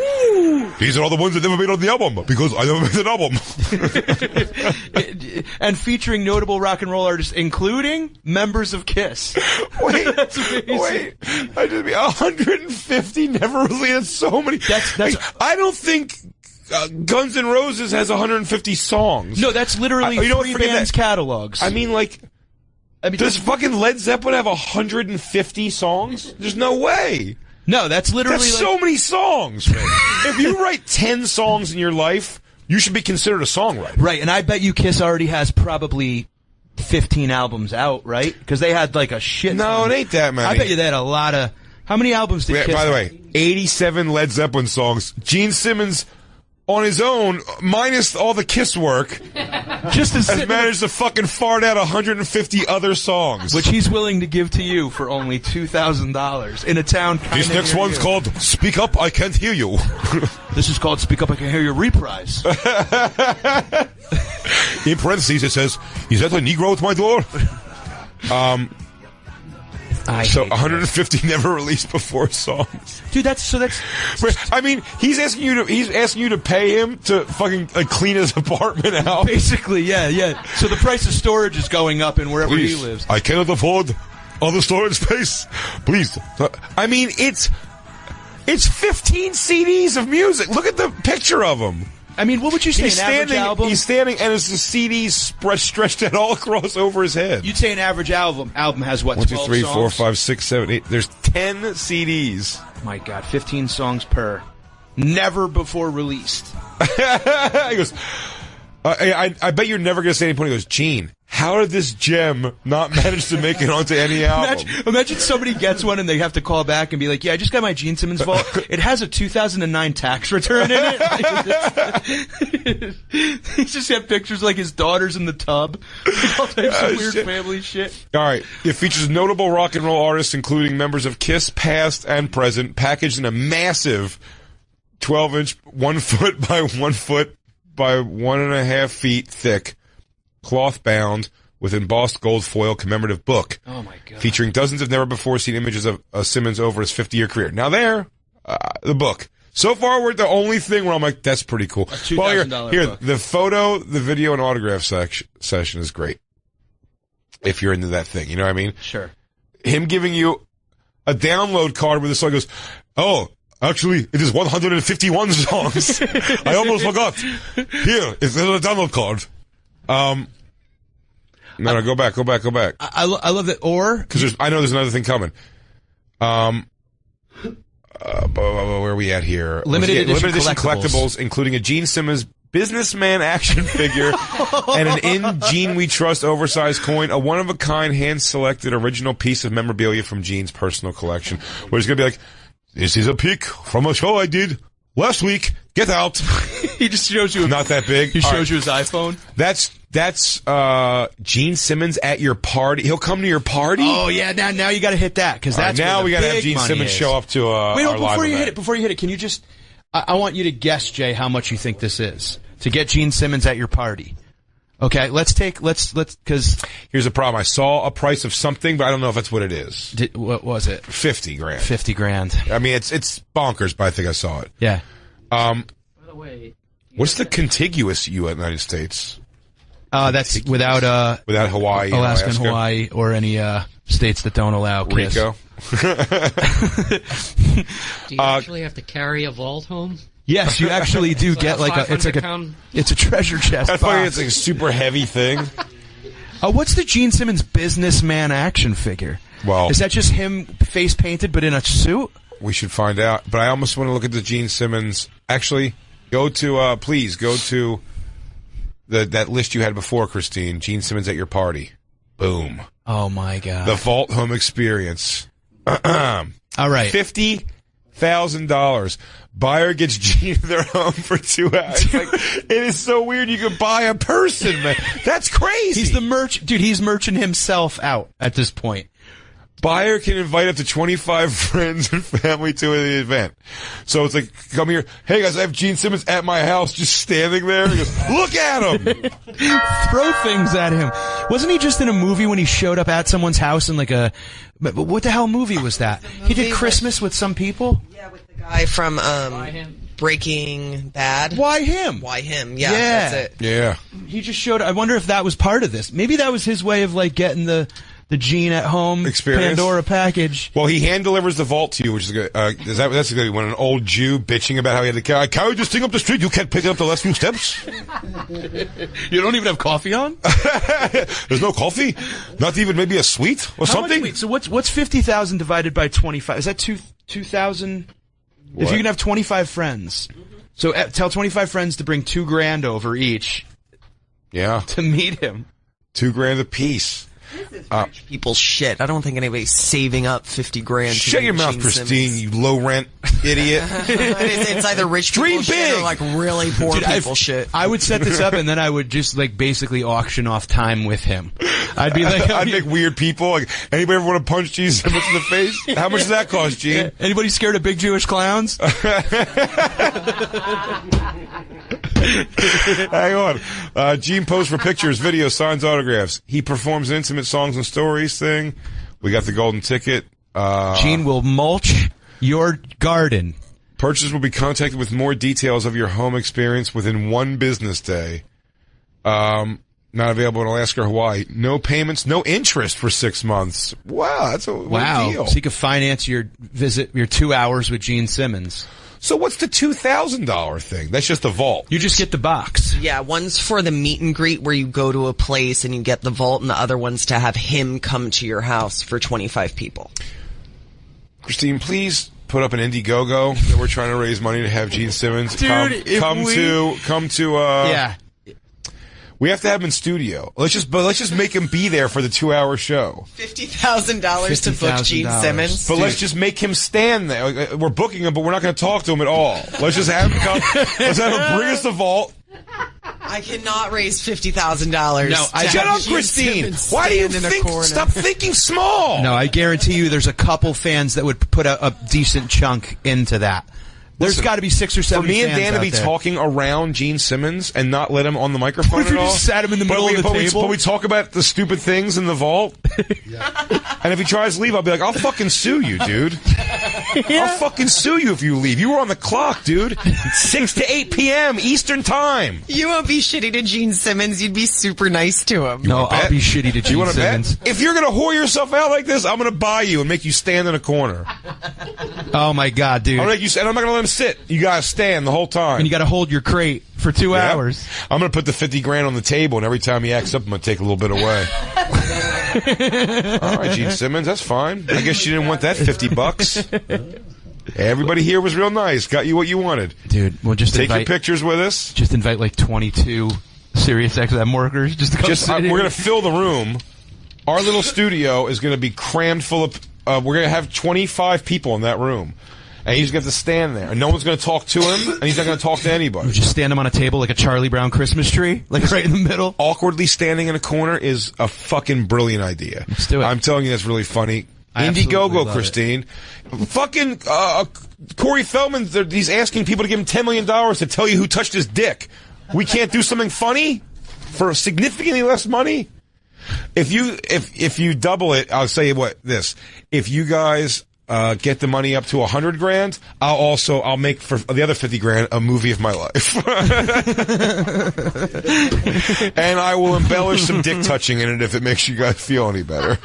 these are all the ones that never made on the album because I never made an album. And featuring notable rock and roll artists, including members of Kiss. Wait. I just mean 150 never released. That's so many. I don't think Guns N' Roses has 150 songs. No, that's literally three bands' catalogs. I mean, does fucking Led Zeppelin have 150 songs? There's no way. No, that's literally so many songs, man. If you write 10 songs in your life, you should be considered a songwriter. Right, and I bet you Kiss already has probably 15 albums out, right? Because they had a shit. No, it ain't that many. I bet you they had a lot of. How many albums did Kiss? By the way, 87 Led Zeppelin songs. Gene Simmons, on his own, minus all the Kiss work, has managed to fucking fart out 150 other songs. Which he's willing to give to you for only $2,000 in a town kind of This next one's called Speak Up, I Can't Hear You. This is called Speak Up, I Can Hear You reprise. In parentheses, it says, is that a Negro at my door? So 150 never released before songs. Dude, that's. I mean, he's asking you to pay him to fucking clean his apartment out. Basically, yeah. So the price of storage is going up in wherever he lives. I cannot afford other storage space. Please. I mean, it's 15 CDs of music. Look at the picture of him. I mean, what would you say, an average album? He's standing, and it's the CDs stretched out all across over his head. You'd say an average album has what, 1, 2, 12 3, songs? 4, 5, 6, 7, 8. There's 10 CDs. My God, 15 songs per. Never before released. He goes, I bet you're never going to say any point. He goes, Gene, how did this gem not manage to make it onto any album? Imagine somebody gets one and they have to call back and be like, yeah, I just got my Gene Simmons vault. It has a 2009 tax return in it. He just had pictures like his daughter's in the tub. All types of weird family shit. All right. It features notable rock and roll artists, including members of Kiss, past and present, packaged in a massive 12-inch, 1 foot by 1 foot by 1.5 feet thick, cloth bound with embossed gold foil commemorative book. Oh my God. Featuring dozens of never before seen images of Simmons over his 50-year career. Now the book. So far, we're the only thing where I'm like, that's pretty cool. $2,000 here, book. the photo, the video, and autograph session is great. If you're into that thing, you know what I mean? Sure. Him giving you a download card where the song goes, oh, actually, it is 151 songs. I almost forgot. Here, it's a download card. No, go back. I love that. Or because I know there's another thing coming. Where are we at here? Limited edition collectibles, including a Gene Simmons businessman action figure and an In Gene We Trust oversized coin, a one-of-a-kind hand-selected original piece of memorabilia from Gene's personal collection. Where he's gonna be like, this is a pic from a show I did last week. Get out. He just shows you. Not that big. He shows you his iPhone. That's Gene Simmons at your party. He'll come to your party. Oh yeah, now you got to hit that because that's now where we got to have Gene Simmons show up to Wait, our live event. Before you hit it, can you just? I want you to guess, Jay, how much you think this is to get Gene Simmons at your party. Okay, let's because here's the problem. I saw a price of something, but I don't know if that's what it is. What was it? $50,000. $50,000. I mean, it's bonkers, but I think I saw it. Yeah. By the way, what's the contiguous United States? That's without Hawaii, Alaska and Hawaii, or any states that don't allow Kiss. Rico. Do you actually have to carry a vault home? Yes, you actually do get it's a treasure chest. That's why it's like a super heavy thing. What's the Gene Simmons businessman action figure? Well, is that just him face painted but in a suit? We should find out. But I almost want to look at the Gene Simmons. Actually, please go to that list you had before, Christine. Gene Simmons at your party. Boom. Oh my God. The Vault Home Experience. All right. $50,000. Buyer gets Gene to their home for 2 hours. Like, it is so weird. You could buy a person, man. That's crazy. He's the merch, dude. He's merching himself out at this point. Buyer can invite up to 25 friends and family to the event. So it's like, come here. Hey guys, I have Gene Simmons at my house just standing there. He goes, look at him. Throw things at him. Wasn't he just in a movie when he showed up at someone's house in like a, what the hell movie was that? He did Christmas with some people? Yeah, with the guy from Breaking Bad. Why him? Why him? Yeah, that's it. Yeah. He just showed, I wonder if that was part of this. Maybe that was his way of like getting the Gene at home experience. Pandora package. Well, he hand delivers the vault to you, which is good. That's good. When an old Jew bitching about how he had to carry this thing up the street, you can't pick it up the last few steps. You don't even have coffee on? There's no coffee? Not even maybe a sweet or something? Wait, so what's 50,000 divided by 25? Is that 2,000? If you can have 25 friends. So tell 25 friends to bring $2,000 over each. Yeah. To meet him. $2,000 a piece. This is rich people's shit. I don't think anybody's saving up $50,000. Shut your mouth, Christine, you low rent idiot. It's either rich people shit or like really poor people shit. I would set this up and then I would just like basically auction off time with him. I'd be like, I'd make weird people. Like, anybody ever want to punch Gene Simmons in the face? How much does that cost, Gene? Anybody scared of big Jewish clowns? Hang on. Gene posts for pictures, videos, signs, autographs. He performs an intimate songs and stories thing. We got the golden ticket. Gene will mulch your garden. Purchasers will be contacted with more details of your home experience within 1 business day. Not available in Alaska or Hawaii. No payments, no interest for 6 months. Wow, that's a deal. So you can finance your visit, your 2 hours with Gene Simmons. So what's the $2,000 thing? That's just the vault. You just get the box. Yeah, one's for the meet and greet where you go to a place and you get the vault, and the other one's to have him come to your house for 25 people. Christine, please put up an Indiegogo that we're trying to raise money to have Gene Simmons come to. Yeah. We have to have him in studio. Let's just make him be there for the 2-hour show. $50,000 to book Gene Simmons. But let's just make him stand there. We're booking him, but we're not going to talk to him at all. Let's just have him come. Let's have him bring us the vault. I cannot raise $50,000. No, shut up, Christine. Why do you think? Stop thinking small. No, I guarantee you, there's a couple fans that would put a decent chunk into that. There's got to be 6 or 7 for me and fans Dan to be there. talking around Gene Simmons and not let him on the microphone at all. Just sat him in the middle of the table. But we talk about the stupid things in the vault. And if he tries to leave, I'll be like, I'll fucking sue you, dude. I'll fucking sue you if you leave. You were on the clock, dude. 6 to 8 p.m. Eastern Time. You won't be shitty to Gene Simmons. You'd be super nice to him. No, I'll be shitty to Gene Simmons. Bet? If you're going to whore yourself out like this, I'm going to buy you and make you stand in a corner. Oh, my God, dude. I'm not going to let him sit. You got to stand the whole time. And you got to hold your crate for 2 hours. I'm going to put the $50,000 on the table, and every time he acts up, I'm going to take a little bit away. All right, Gene Simmons, that's fine. I guess you didn't want that $50. Everybody here was real nice. Got you what you wanted. Dude, we'll just take your pictures with us. Just invite like 22 Sirius XM workers just to come we're going to fill the room. Our little studio is going to be crammed full of... we're going to have 25 people in that room. And he's going to stand there. And no one's going to talk to him, and he's not going to talk to anybody. We'll just stand him on a table like a Charlie Brown Christmas tree, like right in the middle. Awkwardly standing in a corner is a fucking brilliant idea. Let's do it. I'm telling you, that's really funny. Indiegogo, Christine. Fucking Corey Feldman, he's asking people to give him $10 million to tell you who touched his dick. We can't do something funny for significantly less money? If you double it, I'll say this. If you guys... get the money up to $100,000. I'll make for the other $50,000 a movie of my life, and I will embellish some dick touching in it if it makes you guys feel any better.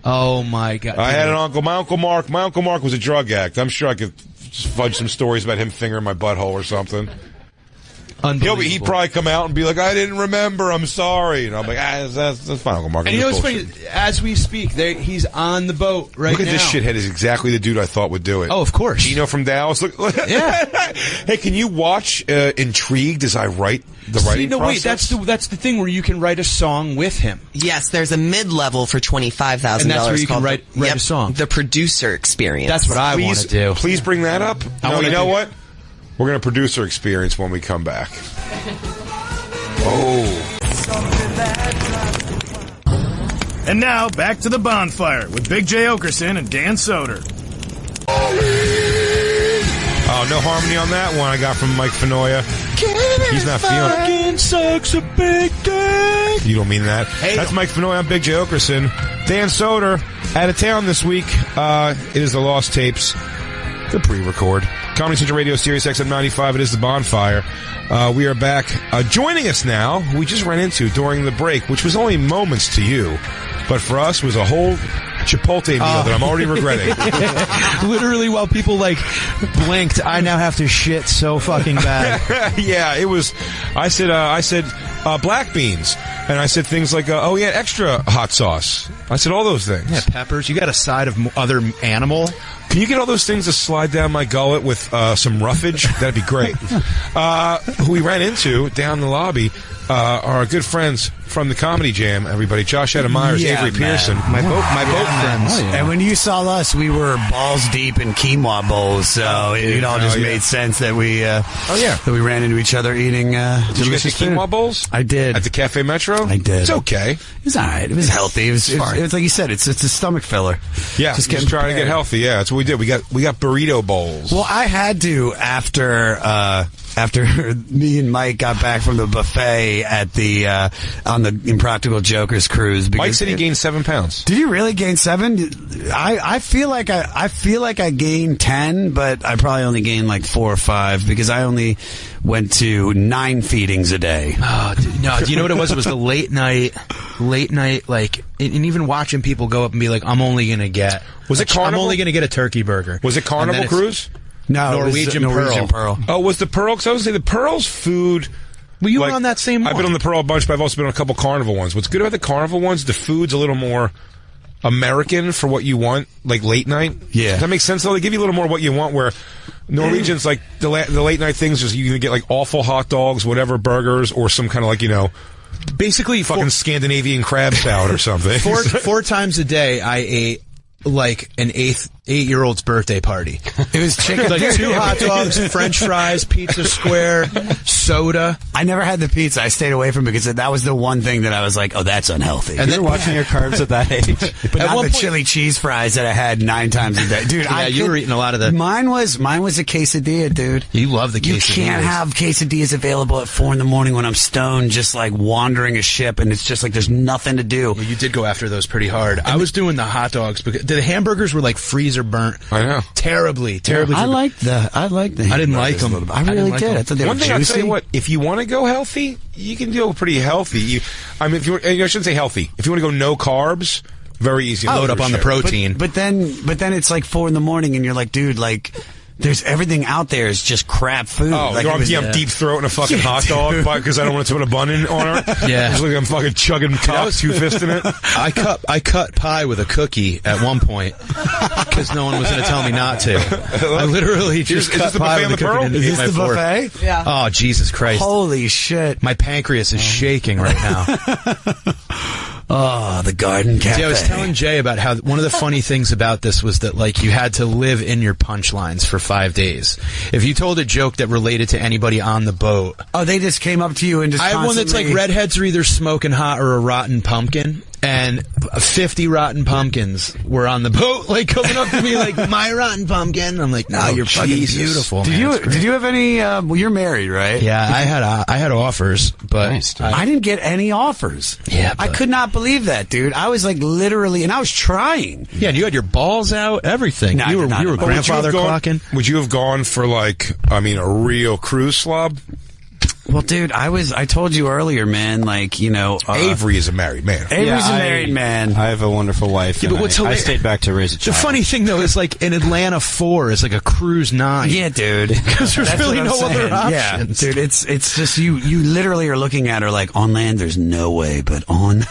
Oh my God! I had an uncle. My uncle Mark was a drug addict. I'm sure I could just fudge some stories about him fingering my butthole or something. He'd probably come out and be like, I didn't remember, I'm sorry. And I'm like, that's fine, Uncle Mark. And you know what's funny? As we speak, he's on the boat right now. Look at this shithead is exactly the dude I thought would do it. Oh, of course. Gino from Dallas. Look. Yeah. Hey, can you watch Intrigued as I write the writing process? That's the thing where you can write a song with him. Yes, there's a mid-level for $25,000. And that's where you can write a song. The producer experience. That's what I want to do. Please bring that up. You know what? We're going to producer experience when we come back. Oh. And now, back to the bonfire with Big J. Oakerson and Dan Soder. Oh, no harmony on that one I got from Mike Fenoya. He's not feeling it. Sucks a big dick. You don't mean that. Hey, that's Mike Fenoya. I'm Big J. Oakerson. Dan Soder, out of town this week. It is the Lost Tapes. The pre-record. Comedy Central Radio, Sirius XM 95. It is the bonfire. We are back. Joining us now, we just ran into during the break, which was only moments to you, but for us was a whole Chipotle meal that I'm already regretting. Literally, while people blinked, I now have to shit so fucking bad. Yeah, it was. I said black beans, and I said things like, extra hot sauce. I said all those things. Yeah, peppers. You got a side of other animal. Can you get all those things to slide down my gullet with some roughage? That'd be great. Who we ran into down the lobby are our good friends from the Comedy Jam, everybody. Josh Adam Myers, Avery Pearson. My boat friends. Oh, yeah. And when you saw us, we were balls deep in quinoa bowls, so it all just made sense that we that we ran into each other eating delicious Did you get the quinoa bowls? I did. At the Cafe Metro? I did. It's okay. It was all right. It was healthy. It was like you said, it's a stomach filler. Yeah, just trying to get healthy. Yeah, that's what we did. We got burrito bowls. Well, I had to after me and Mike got back from the buffet at the on the Impractical Jokers cruise. Mike said he gained 7 pounds. Did you really gain 7? I feel like I gained 10, but I probably only gained like 4 or 5 because I only went to 9 feedings a day. Oh, no, do you know what it was? It was the late night, and even watching people go up and be like, I'm only going to get... Was it Carnival? I'm only going to get a turkey burger. Was it Carnival Cruise? No, Norwegian Pearl. Oh, was the Pearl? Because I was going to say the Pearl's food... Well, you were on that same one. I've been on the Pearl a bunch, but I've also been on a couple Carnival ones. What's good about the Carnival ones, the food's a little more American for what you want, like late night. Yeah. Does that make sense, though? They give you a little more what you want, where Norwegians, like, the late night things, is you can get, like, awful hot dogs, whatever, burgers, or some kind of, like, basically fucking Scandinavian crab salad or something. 4 times a day, I ate like an 8-year-old's birthday party. It was chicken. Like 2 hot dogs, French fries, pizza square, soda. I never had the pizza. I stayed away from it because that was the one thing that I was like, oh, that's unhealthy. And then watching your carbs at that age. But not the chili cheese fries that I had 9 times a day. Dude, you were eating a lot of the... Mine was a quesadilla, dude. You love the quesadillas. You can't have quesadillas available at 4 in the morning when I'm stoned, just like wandering a ship, and it's just like there's nothing to do. Well, you did go after those pretty hard. I was doing the hot dogs because the hamburgers were like freezer burnt. I know. Terribly. I liked the I didn't like them. I really did. I thought they were juicy. One thing I'll tell you what, if you want to go healthy, you can go pretty healthy. I shouldn't say healthy. If you want to go no carbs, very easy. Load up on the protein. But then it's like 4 in the morning, and you're like, dude, like... There's everything out there is just crap food. Oh, like I'm deep throating a fucking hot dog because I don't want to put a bun on it. Yeah, it's like I'm fucking chugging cock, 2-fisting it. I cut pie with a cookie at one point because no one was going to tell me not to. I literally just cut pie with a cookie and ate my fork. Buffet? Yeah. Oh, Jesus Christ! Holy shit! My pancreas is shaking right now. Oh, the Garden Cafe. See, I was telling Jay about how one of the funny things about this was that, like, you had to live in your punchlines for 5 days. If you told a joke that related to anybody on the boat... Oh, they just came up to you and just I have one that's like, redheads are either smoking hot or a rotten pumpkin. And 50 rotten pumpkins were on the boat, like, coming up to me like, my rotten pumpkin. I'm like, no, you're fucking beautiful, man. Did you have any, well, you're married, right? Yeah, I had offers, but... Nice, I didn't get any offers. Yeah, I could not believe that, dude. I was like, literally, and I was trying. Yeah, and you had your balls out, everything. No, you were grandfather clocking. Would you have gone for, like, a real cruise slob? Well, dude, I told you earlier, man, like, you know... Avery is a married man. Avery's a married man. I have a wonderful wife. Yeah, but what's I stayed back to raise a child. The funny thing, though, is like in Atlanta 4 is like a cruise 9. Yeah, dude. Because there's really no other options. Yeah, dude, it's just you literally are looking at her like, on land, there's no way, but on... in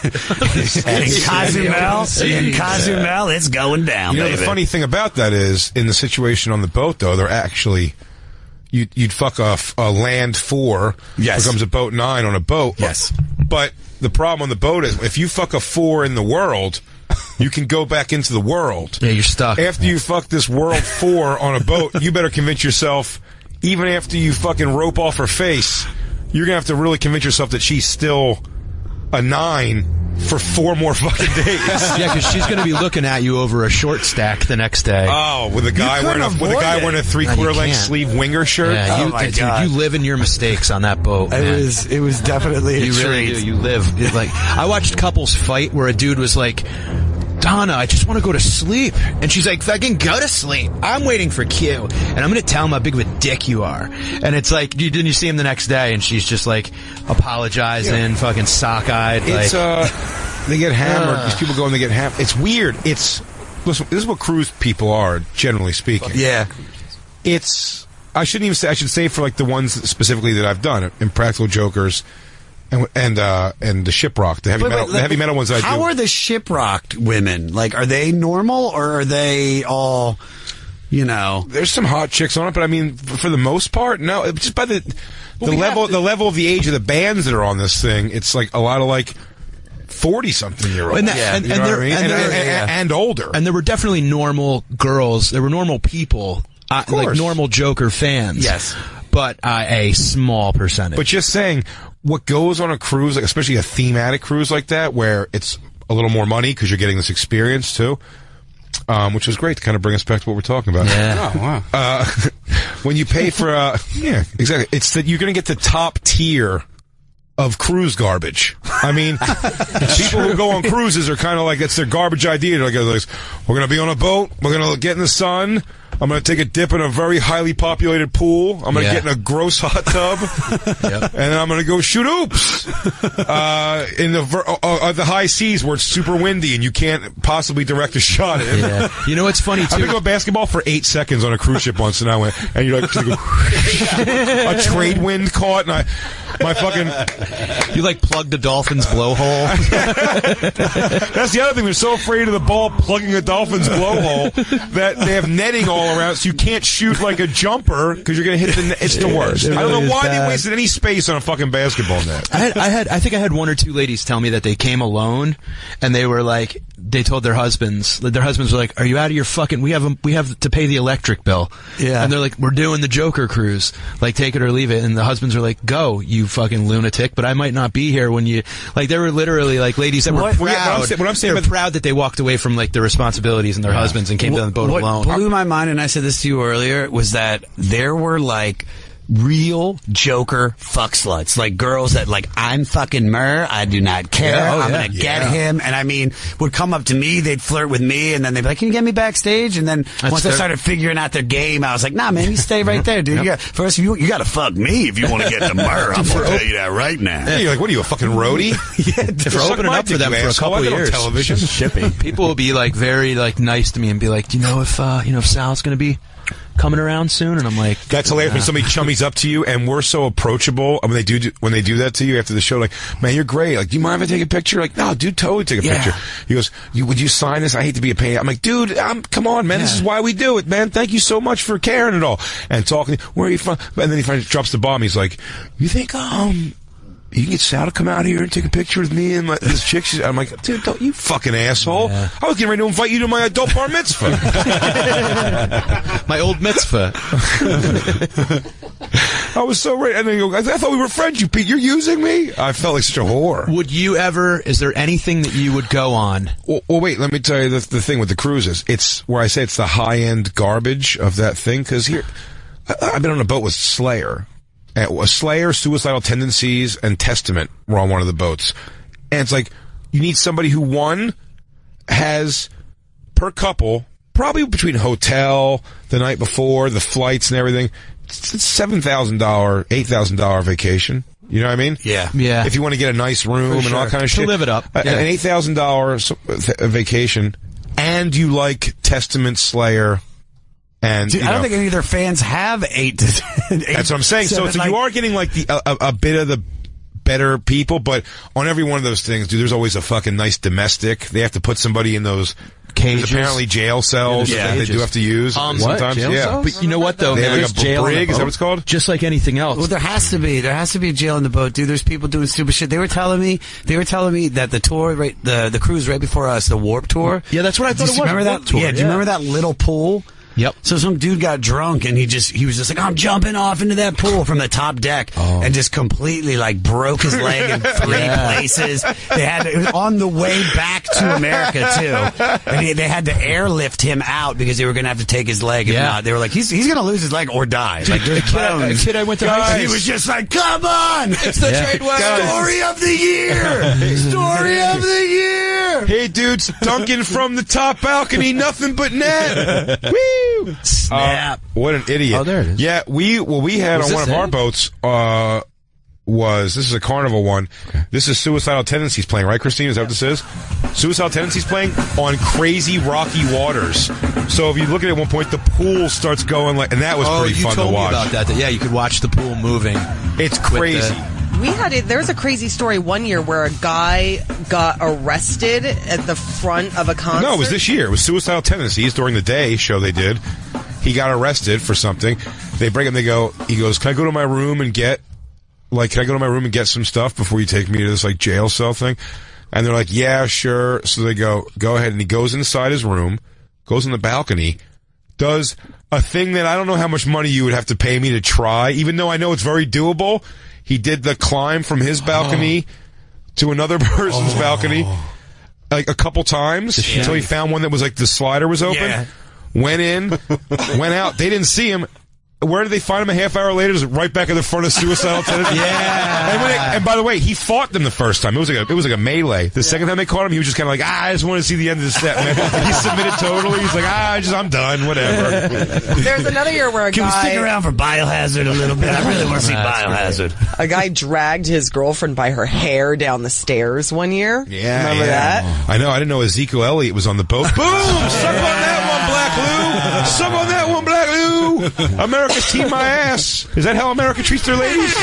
Cozumel, it's going down, You know, the funny thing about that is, in the situation on the boat, though, they're actually... You'd fuck off a land 4, becomes a boat 9 on a boat. Yes. But the problem on the boat is, if you fuck a 4 in the world, you can go back into the world. Yeah, you're stuck. After you fuck this world 4 on a boat, you better convince yourself, even after you fucking rope off her face, you're going to have to really convince yourself that she's still a 9 for 4 more fucking days. Yeah, because she's going to be looking at you over a short stack the next day. Oh, with a guy wearing a 3/4 length sleeve winger shirt. Yeah, dude, you live in your mistakes on that boat. It was definitely you really do. You live like I watched couples fight where a dude was like, Donna, I just want to go to sleep. And she's like, fucking go to sleep. I'm waiting for Q. And I'm going to tell him how big of a dick you are. And it's like, didn't you see him the next day? And she's just like apologizing, fucking sockeyed. It's, they get hammered. These people go and they get hammered. It's weird. Listen, this is what cruise people are, generally speaking. Yeah. I shouldn't even say, I should say for like the ones specifically that I've done, Impractical Jokers, and the shiprocked, the heavy metal ones I do. How are the shiprocked women? Like, are they normal or are they all, you know? There's some hot chicks on it, but I mean, for the most part, no. Just by the level of the age of the bands that are on this thing, it's like a lot of like 40-something-year-olds. And older. And there were definitely normal girls. There were normal people, like normal Joker fans. Yes. But a small percentage. But just saying, what goes on a cruise, like especially a thematic cruise like that, where it's a little more money because you're getting this experience too, which was great to kind of bring us back to what we're talking about. Yeah. Oh, wow. When you pay for yeah, exactly. It's that you're going to get the top tier of cruise garbage. I mean, people who go on cruises are kind of like, it's their garbage idea. They're like, we're going to be on a boat. We're going to get in the sun. I'm going to take a dip in a very highly populated pool. I'm going to get in a gross hot tub. And then I'm going to go shoot oops in the high seas where it's super windy and you can't possibly direct a shot in. Yeah. You know what's funny, too? I've been going basketball for 8 seconds on a cruise ship once, and I went, and you're like, a trade wind caught, and my fucking... You, like, plugged the dolphin's blowhole. That's the other thing. They're so afraid of the ball plugging a dolphin's blowhole that they have netting all around, so you can't shoot like a jumper because you're going to hit the net. It's the worst. I don't know why they wasted any space on a fucking basketball net. I think I had 1 or 2 ladies tell me that they came alone, and they were like, they told their husbands were like, are you out of your fucking, we have to pay the electric bill. Yeah. And they're like, we're doing the Joker cruise. Like, take it or leave it. And the husbands were like, go, you fucking lunatic, but I might not be here when you, like, they were literally like ladies that were proud. What I'm saying, they're proud that they walked away from like their responsibilities and their husbands and came to the boat alone. What blew my mind, and I said this to you earlier, was that there were like real Joker fuck sluts, like girls that like, I'm fucking Murr, I do not care, I'm gonna get him, and I mean, would come up to me, they'd flirt with me, and then they'd be like, can you get me backstage? And then once I started figuring out their game, I was like, nah, man, you stay right there, dude. First, you gotta fuck me if you want to get to Murr. I'm gonna tell you that right now. Yeah, you're like, what are you, a fucking roadie? For opening up for them for a couple of years, television shipping. People will be like very like nice to me and be like, do you know if Sal's gonna be coming around soon? And I'm like, that's hilarious when somebody chummies up to you and we're so approachable. I mean, when they do that to you after the show, like, man, you're great. Like, do you mind if I take a picture? Like, no, dude, totally take a picture. He goes, would you sign this? I hate to be a pain. I'm like, dude, come on, man. This is why we do it, man. Thank you so much for caring and all. And talking, where are you from? And then he finally drops the bomb. He's like, you think, you can get Sal to come out here and take a picture with me and this chick? I'm like, dude, don't you fucking asshole. Yeah. I was getting ready to invite you to my adult bar mitzvah. My old mitzvah. I was so ready. And then he goes, I thought we were friends, you Pete. You're using me? I felt like such a whore. Would you ever, is there anything that you would go on? Well wait, let me tell you the thing with the cruises. It's where I say it's the high-end garbage of that thing. Because here, I've been on a boat with Slayer. Slayer, Suicidal Tendencies, and Testament were on one of the boats. And it's like, you need somebody who, one, has, per couple, probably between hotel, the night before, the flights and everything, $7,000, $8,000 vacation. You know what I mean? Yeah. If you want to get a nice room and all that kind of shit. To live it up. An $8,000 vacation, and you like Testament, Slayer, and Dude, I don't think any of their fans have 8 to 10. That's what I'm saying. So you are getting like a bit of the better people, but on every one of those things, dude, there's always a fucking nice domestic. They have to put somebody in those cages. Apparently jail cells that they do have to use sometimes. Jail cells? But you know what though? They have like a jail brig. Is that what it's called? Just like anything else. Well, there has to be a jail on the boat, dude. There's people doing stupid shit. They were telling me that the tour, the cruise right before us, the Warp Tour. Yeah, that's what I thought it was. Remember that? Tour, do you remember that little pool? Yep. So some dude got drunk and he was just like, I'm jumping off into that pool from the top deck and just completely like broke his leg in 3 places. It was on the way back to America too. And they had to airlift him out because they were going to have to take his leg. If not, they were like, he's going to lose his leg or die. Like there's a kid I went to high school. He was just like, come on. It's the Tradeway. Story of the year. Story of the year. Hey dudes, dunking from the top balcony, nothing but net. Woo! Snap. What an idiot. Oh, there it is. Yeah, we had on one of our boats, this is a Carnival one. Okay. This is Suicidal Tendencies playing, right, Christine? Is that what this is? Suicidal Tendencies playing on crazy rocky waters. So if you look at it at one point, the pool starts going like, and that was pretty fun to watch. You told me about that. Yeah, you could watch the pool moving. It's crazy. There's a crazy story one year where a guy got arrested at the front of a concert. No, it was this year. It was Suicidal Tendencies during the day show they did. He got arrested for something. They break him. He goes, can I go to my room and get some stuff before you take me to this like jail cell thing? And they're like, yeah, sure. So they go ahead. And he goes inside his room, goes on the balcony, does a thing that I don't know how much money you would have to pay me to try, even though I know it's very doable. He did the climb from his balcony to another person's balcony like a couple times until he found one that was like the slider was open. Yeah. Went in, went out. They didn't see him. Where did they find him a half hour later? It was right back in the front of Suicidal Tendencies. And by the way, he fought them the first time. It was like a melee. The second time they caught him, he was just kind of like, I just want to see the end of the step, man. He submitted totally. He's like, I'm done, whatever. There's another year where Can we stick around for Biohazard a little bit? I really want to see Biohazard. A guy dragged his girlfriend by her hair down the stairs one year. Yeah. Remember that? I know. I didn't know Ezekiel Elliott was on the boat. Boom! Suck on that one, Black Lou! Suck on that one, Black Lou! America's team my ass. Is that how America treats their ladies?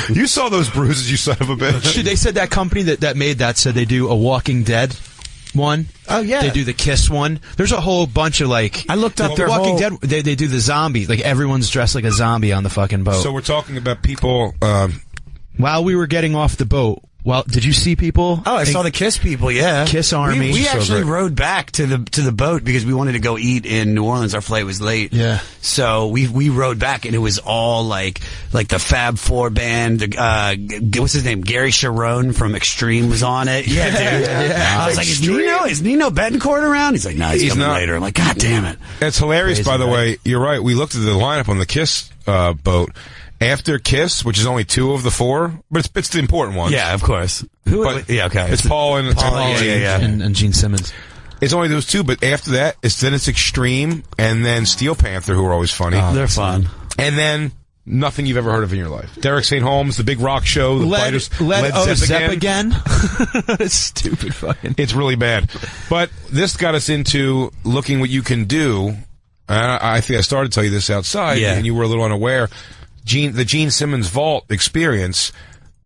You saw those bruises, you son of a bitch. Dude, they said that company that made that said they do a Walking Dead one. Oh yeah, they do the Kiss one. There's a whole bunch of like. I looked up the Walking Dead. They do the zombies. Like everyone's dressed like a zombie on the fucking boat. So we're talking about people. While we were getting off the boat. Well, did you see people? Oh, I saw the Kiss people, yeah. Kiss Army. We actually rode back to the boat because we wanted to go eat in New Orleans. Our flight was late. Yeah. So we rode back and it was all like the Fab Four band. What's his name? Gary Sharon from Extreme was on it. Yeah, dude. Yeah. I was like, is Nino Betancourt around? He's like, no, he's coming later. I'm like, God damn it. It's hilarious, by the way. You're right. We looked at the lineup on the Kiss boat. After Kiss, which is only 2 of the 4, but it's the important ones. Yeah, of course. Okay. It's Paul and Gene Simmons. It's only those 2, but after that, it's Extreme, and then Steel Panther, who are always funny. Oh, they're fun. And then nothing you've ever heard of in your life. Derek St. Holmes, the big rock show, the Biters, Led Zepp again. It's stupid fucking. It's really bad. But this got us into looking what you can do. I think I started to tell you this outside, and you were a little unaware. The Gene Simmons Vault experience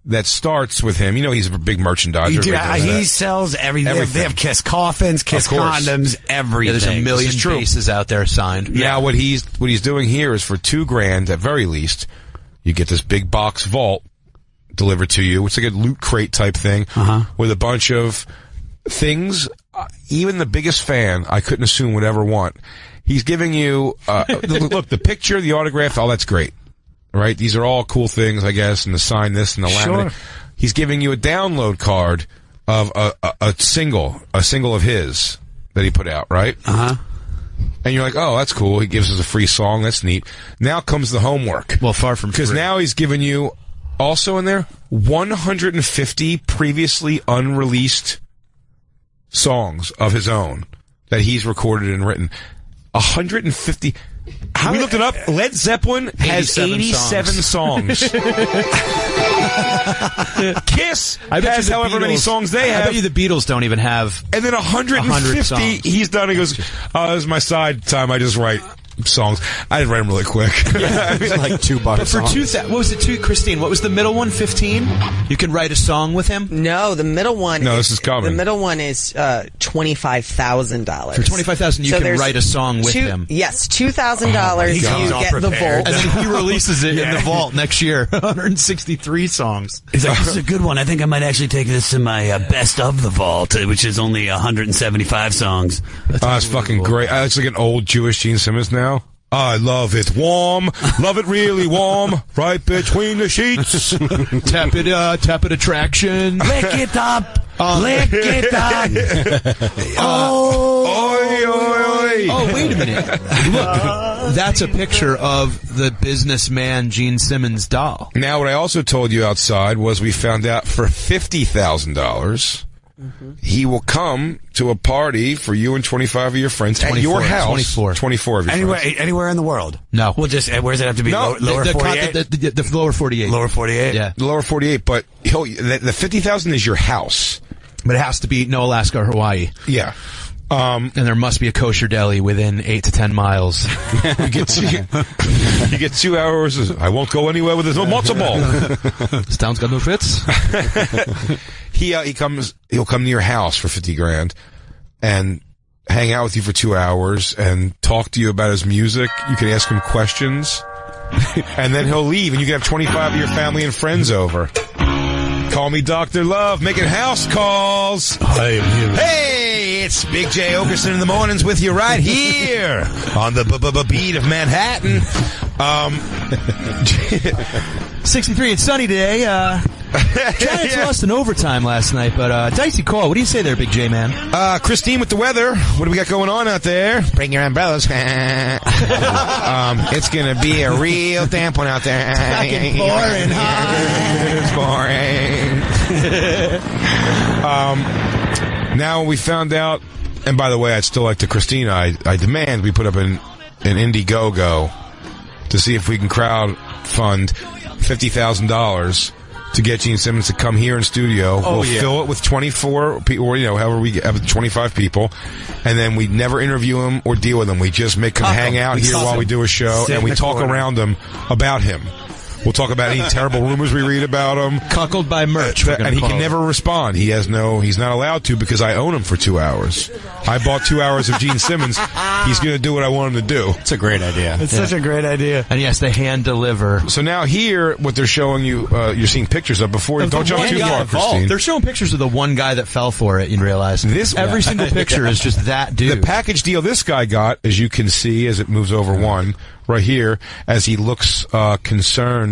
that starts with him. You know, he's a big merchandiser. He sells everything. They have Kiss coffins, Kiss condoms, everything. Yeah, there's a million cases out there signed. Now, what he's doing here is for $2,000 at very least, you get this big box vault delivered to you. It's like a loot crate type thing with a bunch of things. Even the biggest fan, I couldn't assume would ever want. He's giving you look, the picture, the autograph, all that's great. Right? These are all cool things, I guess, and the sign this and the laminate. He's giving you a download card of a single of his that he put out, right? And you're like, oh, that's cool. He gives us a free song. That's neat. Now comes the homework. Well, far from free. Because now he's giving you, also in there, 150 previously unreleased songs of his own that he's recorded and written. 150. We looked it up. Led Zeppelin has 87 songs. Kiss has however many songs they have. I bet you the Beatles don't even have. And then 150 he's done. He goes, this is my side time. I just write songs. I did write them really quick. Yeah, like $2 But for songs. what was it, Christine? What was the middle one? 15? You can write a song with him? No, the middle one. No, this is coming. The middle one is $25,000. For $25,000, you can write a song with him. Yes, $2,000. You get the vault, and then he releases it in the vault next year. 163 songs. He's like, this is a good one. I think I might actually take this to my best of the vault, which is only 175 songs. It's fucking great. It's like an old Jewish Gene Simmons now. I love it warm, love it really warm, right between the sheets. Tap it attraction. Lick it up, lick it up. Oh, wait a minute. Look, that's a picture of the businessman Gene Simmons doll. Now, what I also told you outside was we found out for $50,000, he will come to a party for you and 25 of your friends at your house. 24 of your friends. Anywhere in the world? No. We'll just, where does it have to be? No, Lower 48? The lower 48. Lower 48? Yeah. The lower 48, but the $50,000 is your house. But it has to be no Alaska or Hawaii. Yeah. And there must be a kosher deli within 8 to 10 miles. You get 2 hours. I won't go anywhere with this no matzo ball. This town's got no fits. He'll come to your house for $50,000 and hang out with you for 2 hours and talk to you about his music. You can ask him questions, and then he'll leave, and you can have 25 of your family and friends over. Call me Dr. Love, making house calls. Hey, it's Big J. Oakerson in the mornings with you right here on the beat of Manhattan. 63 and sunny today. Giants lost in overtime last night, but dicey call. What do you say there, Big J, man? Christine with the weather. What do we got going on out there? Bring your umbrellas. It's going to be a real damp one out there. It's fucking boring, It's boring. Now we found out, and by the way, I'd still like to, Christine, I demand we put up an Indiegogo to see if we can crowdfund $50,000 to get Gene Simmons to come here in studio. We'll fill it with 24 people, or, however we have 25 people, and then we never interview him or deal with him. We just make him hang out here while we do a show, and we talk around him about him. We'll talk about any terrible rumors we read about him. Cuckold by merch. And he can never respond. He's not allowed to because I own him for 2 hours. I bought 2 hours of Gene Simmons. He's going to do what I want him to do. It's a great idea. It's such a great idea. And yes, they hand deliver. So now here, what they're showing you, you're seeing pictures of before. Don't jump too far, Christine. They're showing pictures of the one guy that fell for it, you realize. Every single picture is just that dude. The package deal this guy got, as you can see, as it moves over one, right here, as he looks concerned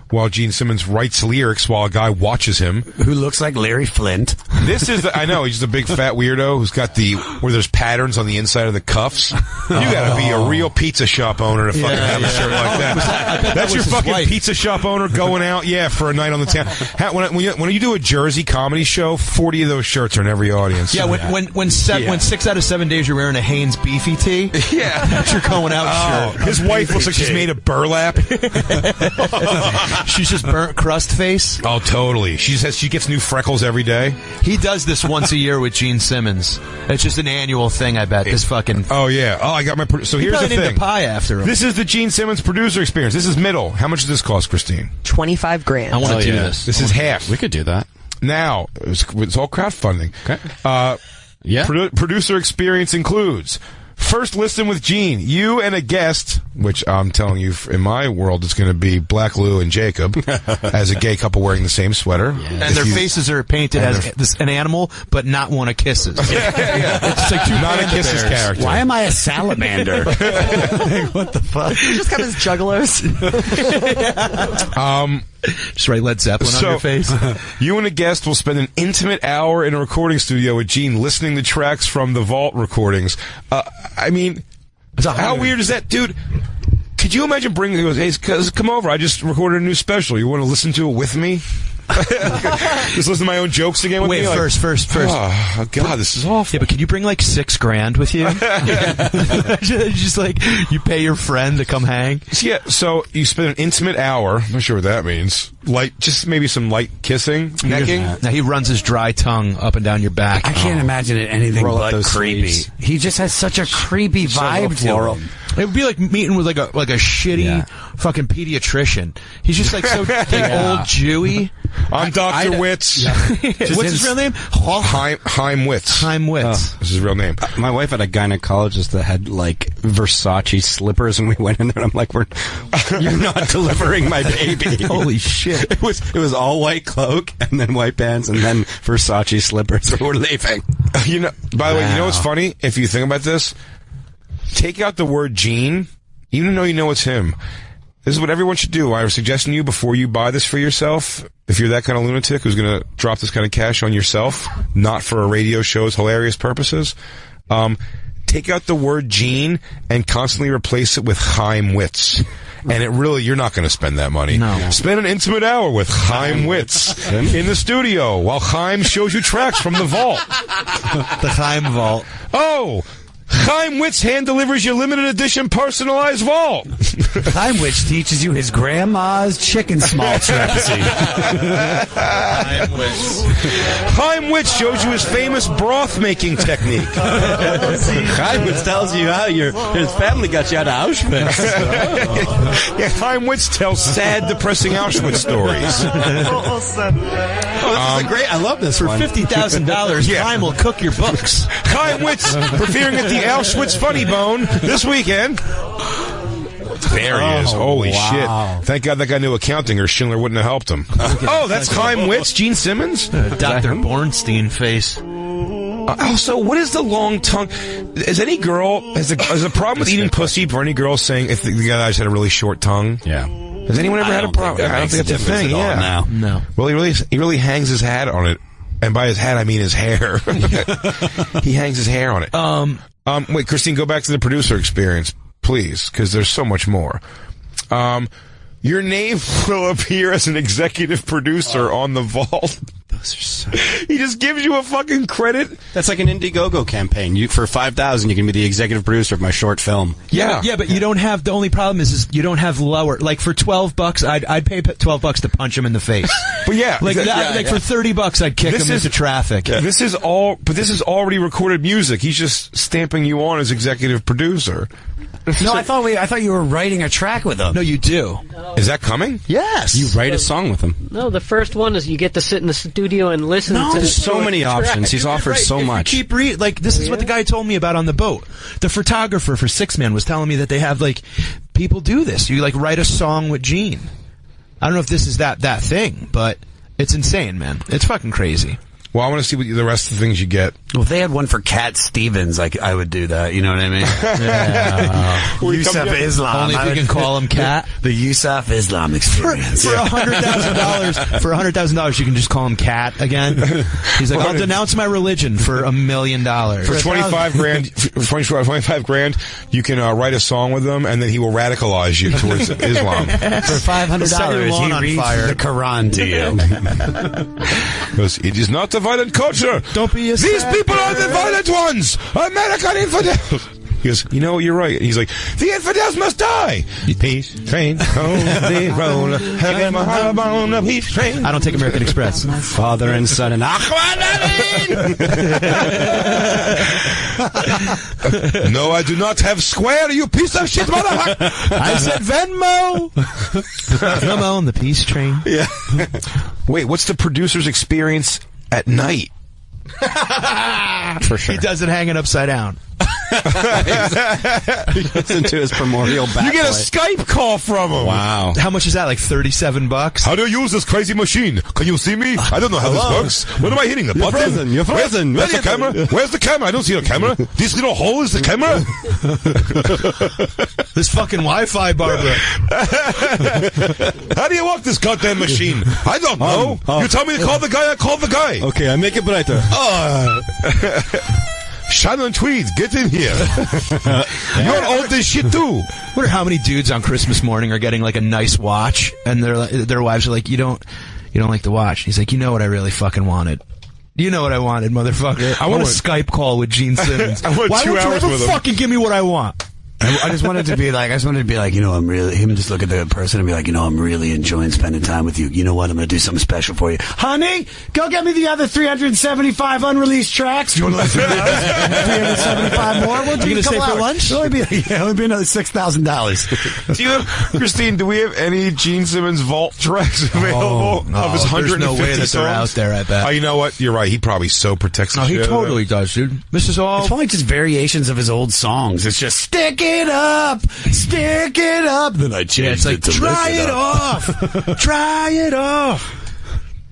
while Gene Simmons writes lyrics while a guy watches him. Who looks like Larry Flint. This is I know, he's just a big fat weirdo who's got where there's patterns on the inside of the cuffs. You gotta be a real pizza shop owner to fucking have a shirt like that. That's your fucking pizza shop owner going out, for a night on the town. When you do a Jersey comedy show, 40 of those shirts are in every audience. Yeah, when 6 out of 7 days you're wearing a Hanes beefy tee, that's your going out shirt. His wife looks like she's made of burlap. She's just burnt crust face. Oh, totally. She gets new freckles every day. He does this once a year with Gene Simmons. It's just an annual thing, I bet. This fucking... Oh, yeah. Oh, I got my... So here's the thing. Named a pie after him. This is the Gene Simmons producer experience. This is middle. How much does this cost, Christine? $25,000. I want to do this. This is half. We could do that. Now, it's all crowdfunding. Okay. Producer experience includes... First listen with Gene, you and a guest, which I'm telling you, in my world, it's going to be Black Lou and Jacob, as a gay couple wearing the same sweater. And their faces are painted as an animal, but not one of Kisses. It's like two not a Kisses character. Why am I a salamander? What the fuck? You just got his juggalos. Just write Led Zeppelin on your face. You and a guest will spend an intimate hour in a recording studio with Gene listening to tracks from the Vault recordings. I mean, how weird is that? Dude, could you imagine bringing... He goes, hey, come over. I just recorded a new special. You want to listen to it with me? Just listen to my own jokes again with me? First. Oh, God, this is awful. Yeah, but can you bring like $6,000 with you? Just like, you pay your friend to come hang? Yeah, so you spend an intimate hour. I'm not sure what that means. Just maybe some light kissing, necking. Now he runs his dry tongue up and down your back. I can't imagine it anything Roll up but those creepy. sleeves. He just has such a creepy vibe to him. It would be like meeting with like a shitty fucking pediatrician. He's just like so old Jewy. I'm Dr. Witz. What's his real name? Chaim Witz. Chaim Witz. This is his real name. My wife had a gynecologist that had like Versace slippers, and we went in there, and I'm like, you're not delivering my baby. Holy shit! It was all white cloak, and then white pants, and then Versace slippers. We're leaving. By the way, you know what's funny? If you think about this, take out the word Gene, even though you know it's him. This is what everyone should do. I was suggesting you before you buy this for yourself. If you're that kind of lunatic who's going to drop this kind of cash on yourself, not for a radio show's hilarious purposes, take out the word Gene and constantly replace it with Chaim Witz. And you're not going to spend that money. No. Spend an intimate hour with Chaim Witz in the studio while Chaim shows you tracks from the vault. The Chaim vault. Oh! Chaim Witz hand delivers your limited edition personalized vault. Chaim Witz teaches you his grandma's chicken smalts recipe. Chaim Witz shows you his famous broth making technique. Chaim Witz tells you how his family got you out of Auschwitz. Yeah, Chaim Witz tells sad, depressing Auschwitz stories. This is great. I love this For one. $50,000, Yeah. Chaim will cook your books. Chaim Witz appearing at the Auschwitz Funny Bone this weekend. There he is. Holy shit. Thank God that guy knew accounting or Schindler wouldn't have helped him. Oh, that's Chaim Witz? Gene Simmons? Dr. Bornstein face. Also, what is the long tongue? Is any girl, has a problem with eating pussy for any girl saying if the guy just had a really short tongue? Yeah. Has anyone ever had a problem? I don't think that's a thing, yeah. No. Well, he really hangs his hat on it. And by his hat, I mean his hair. He hangs his hair on it. Wait, Christine, go back to the producer experience, please, because there's so much more. Your name will appear as an executive producer on the vault. Those are so... He just gives you a fucking credit. That's like an Indiegogo campaign. For $5,000, you can be the executive producer of my short film. Yeah, but you don't have. The only problem is you don't have lower. Like for $12, I'd pay $12 to punch him in the face. But yeah, for $30, I'd kick him into traffic. Yeah. This is already recorded music. He's just stamping you on as executive producer. No, I thought you were writing a track with him. No, you do. Is that coming? Yes. You write a song with him. No, the first one is you get to sit in the studio and listen to there's so many options. track. He's offered so much. Keep this is what the guy told me about on the boat. The photographer for Six Man was telling me that they have people do this. You write a song with Gene. I don't know if this is that thing, but it's insane, man. It's fucking crazy. Well, I want to see what the rest of the things you get. Well, if they had one for Cat Stevens, I would do that. You know what I mean? Yusuf Islam. Only if we can call him Cat. The Yusuf Islam experience. For $100,000, you can just call him Cat again. He's like, I'll denounce my religion for $1 million. For $25,000, you can write a song with him, and then he will radicalize you towards Islam. For $500, he reads the Quran to you. Because it is not a violent culture. Don't be a These people are the violent ones. American infidels. He goes, you're right. And he's like, the infidels must die. Peace train, holy roller, having my heart on the peace train. I don't take American Express. Father and son and No, I do not have Square, you piece of shit, motherfucker. I said Venmo. Venmo on the peace train. Yeah. Wait, what's the producer's experience at night? For sure. He does it hanging upside down. He gets into his primordial back. You get a Skype call from him. Wow. How much is that? Like $37? How do you use this crazy machine? Can you see me? I don't know how this works. What am I hitting? The button? You're frozen. Where's the camera? Where's the camera? I don't see a camera. This little hole is the camera? This fucking Wi-Fi, Barbara. How do you work this goddamn machine? I don't know. You tell me to call the guy, I call the guy. Okay, I make it brighter. Shannon Tweed, get in here. You're old as shit too. Wonder how many dudes on Christmas morning are getting like a nice watch, and their wives are like, you don't You don't like to watch. He's like, you know what I really fucking wanted? You know what I wanted, motherfucker? I want a Skype call with Gene Simmons. I want Why 2 won't you hours ever with him? fucking give me what I want? I just wanted to be like, you know, I'm really, him just look at the person and be like, you know, I'm really enjoying spending time with you. You know what? I'm going to do something special for you. Honey, go get me the other 375 unreleased tracks. Do you want to listen to those? 375 more? We'll do you going to stay for lunch? It'll only be another $6,000. Do you have, Christine, do we have any Gene Simmons vault tracks available of his 150 There's no way that songs? they're out there, I bet. Oh, you know what? You're right. He probably so protects the No, he shit out of totally them. does, dude. This is all... It's probably just variations of his old songs. It's just, stick it up. Then I changed it's like, it to try lick it off. Try it off.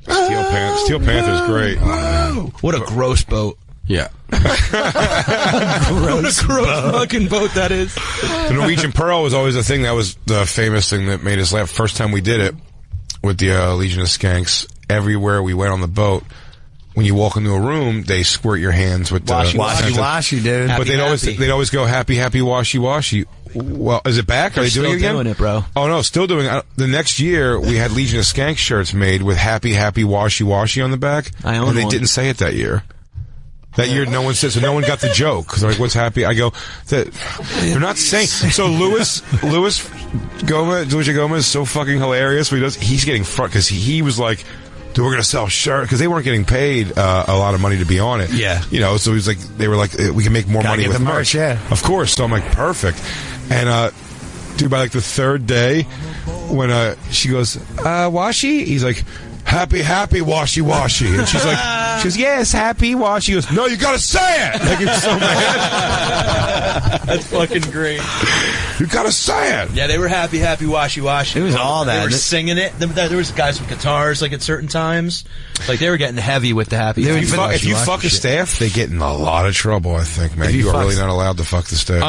Steel Panther's great. What a gross boat. Yeah. What a gross fucking boat that is. The Norwegian Pearl was always the thing that was the famous thing that made us laugh. First time we did it with the Legion of Skanks, everywhere we went on the boat, when you walk into a room, they squirt your hands with the Washy, dude. But they'd always go happy, washy, washy. Well, is it back? Are they doing it again? Doing it, bro. Oh no, still doing it. The next year, we had Legion of Skank shirts made with happy, washy, washy on the back. I own and they one. didn't say it that year. That year, no one said, so no one got the joke. Because they're like, what's happy? I go, they're not saying. So Luis Gomez is so fucking hilarious. He's getting front because he was like, dude, we're going to sell shirts. Because they weren't getting paid a lot of money to be on it. Yeah. You know, so he's like, they were like, we can make more money with the merch, yeah. Of course. So I'm like, perfect. And, dude, by like the third day, when she goes, washy? He's like, happy, washy, washy. And she goes, yes, happy, washy. He goes, no, you gotta say it! Like, it's so mad. That's fucking great. You gotta say it! Yeah, they were happy, washy, washy. It was all that. They were singing it. There was guys with guitars, like, at certain times. Like, they were getting heavy with the happy, If washy, you fuck a staff, they get in a lot of trouble, I think, man. You are really not allowed to fuck the staff.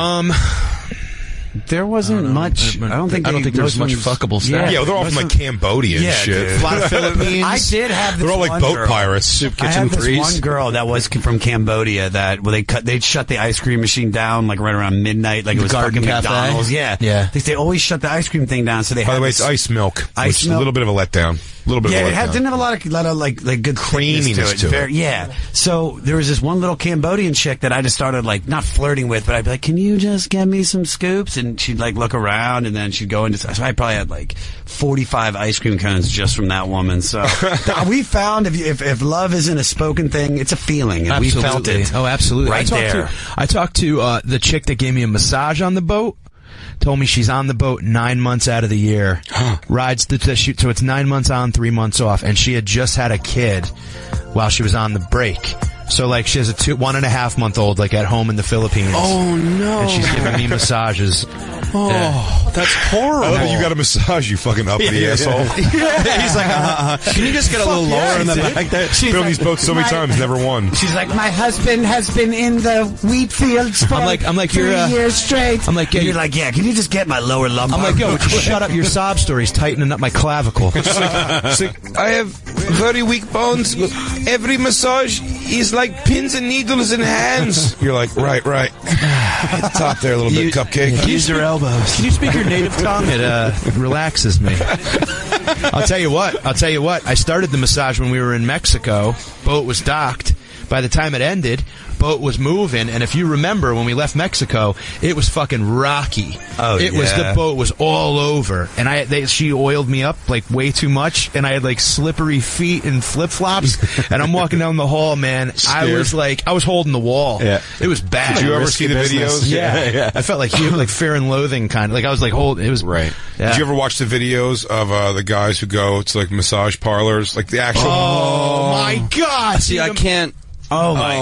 There wasn't much. I don't think there was much fuckable stuff. Yeah, they're all from like Cambodia and shit. Dude. A lot of Philippines. I did have this They're all like one boat girl. pirates. Soup I Kitchen had this 3s. one girl that was from Cambodia they'd shut the ice cream machine down like right around midnight, like it was Garden fucking Cafe? McDonald's. Yeah. They always shut the ice cream thing down, so they. By the way, it's ice milk. Which is a little bit of a letdown. A little bit of a letdown. It didn't have a lot of like good creaminess to it. Yeah. So there was this one little Cambodian chick that I just started like not flirting with, but I'd be like, "Can you just get me some scoops?" And she'd like look around, and then she'd go into. So I probably had like 45 ice cream cones just from that woman. So we found if love isn't a spoken thing, it's a feeling, and Absolutely. we felt it. Oh, absolutely. Right there. I talked to the chick that gave me a massage on the boat. Told me she's on the boat 9 months out of the year. Rides the shoot, so it's 9 months on, 3 months off, and she had just had a kid while she was on the break. So like she has a 1.5 month old like at home in the Philippines. Oh no! And she's giving me massages. Oh, that's horrible. You got a massage, you fucking up the asshole. He's like, can you just get a little lower in the back there? Been on these boats so many times, never won. She's like, my husband has been in the wheat fields for I'm like 3 years straight. I'm like, yeah, and you're like, yeah, can you just get my lower lumbar? I'm like, yo, shut up your sob stories, tightening up my clavicle. It's like, I have very weak bones. Every massage is like pins and needles in hands. You're like, right. Hit the top there a little bit, cupcake. Use your elbows. Can you speak your native tongue? It relaxes me. I'll tell you what. I started the massage when we were in Mexico. Boat was docked. By the time it ended, boat was moving, and if you remember when we left Mexico, it was fucking rocky. Oh, The boat was all over, and she oiled me up like way too much, and I had like slippery feet and flip flops, and I'm walking down the hall, man. I was holding the wall. Yeah. It was bad. Did you ever see the videos? Yeah. I felt like Fear and Loathing kind of like I was like it was right. Yeah. Did you ever watch the videos of the guys who go to like massage parlors, like the actual? Oh my God! See, I can't. Oh my!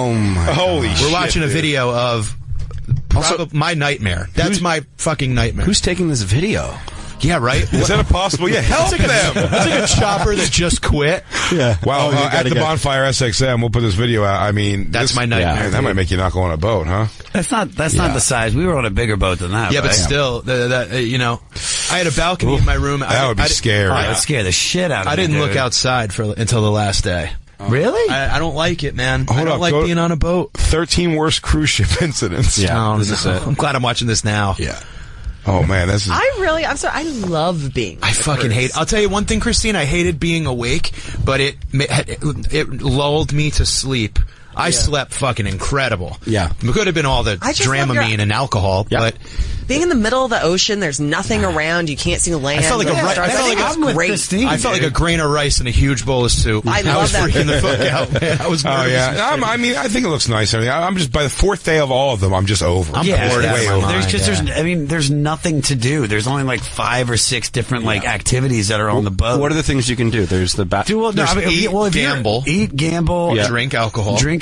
Holy shit! We're watching a video of my nightmare. That's my fucking nightmare. Who's taking this video? Yeah, right. Is that impossible? Yeah, help them. It's like a chopper that just quit. Yeah. Wow. At the Bonfire SXM, we'll put this video out. I mean, that's my nightmare. Man, that might make you not go on a boat, huh? That's not the size. We were on a bigger boat than that. Yeah, right? but still, I had a balcony in my room. That would be scary. That would scare the shit out of me. I didn't look outside until the last day. Really? I don't like it, man. I don't like being on a boat. 13 worst cruise ship incidents. Yeah, this is it. I'm glad I'm watching this now. Yeah. Oh man, this is. I'm sorry. I love being. I fucking hate. I'll tell you one thing, Christine. I hated being awake, but it lulled me to sleep. I slept fucking incredible. Yeah. It could have been all the Dramamine and alcohol, but being in the middle of the ocean, there's nothing around. You can't see land. I felt like I felt like a grain of rice in a huge bowl of soup. I love was that. freaking the fuck out, man. I was nervous. Oh yeah, I mean, I think it looks nice. I mean, I'm just by the fourth day of all of them, I'm just over. I'm bored way over. There's nothing to do. There's only like 5 or 6 different like activities that are on the boat. What are the things you can do? There's the Eat, gamble, drink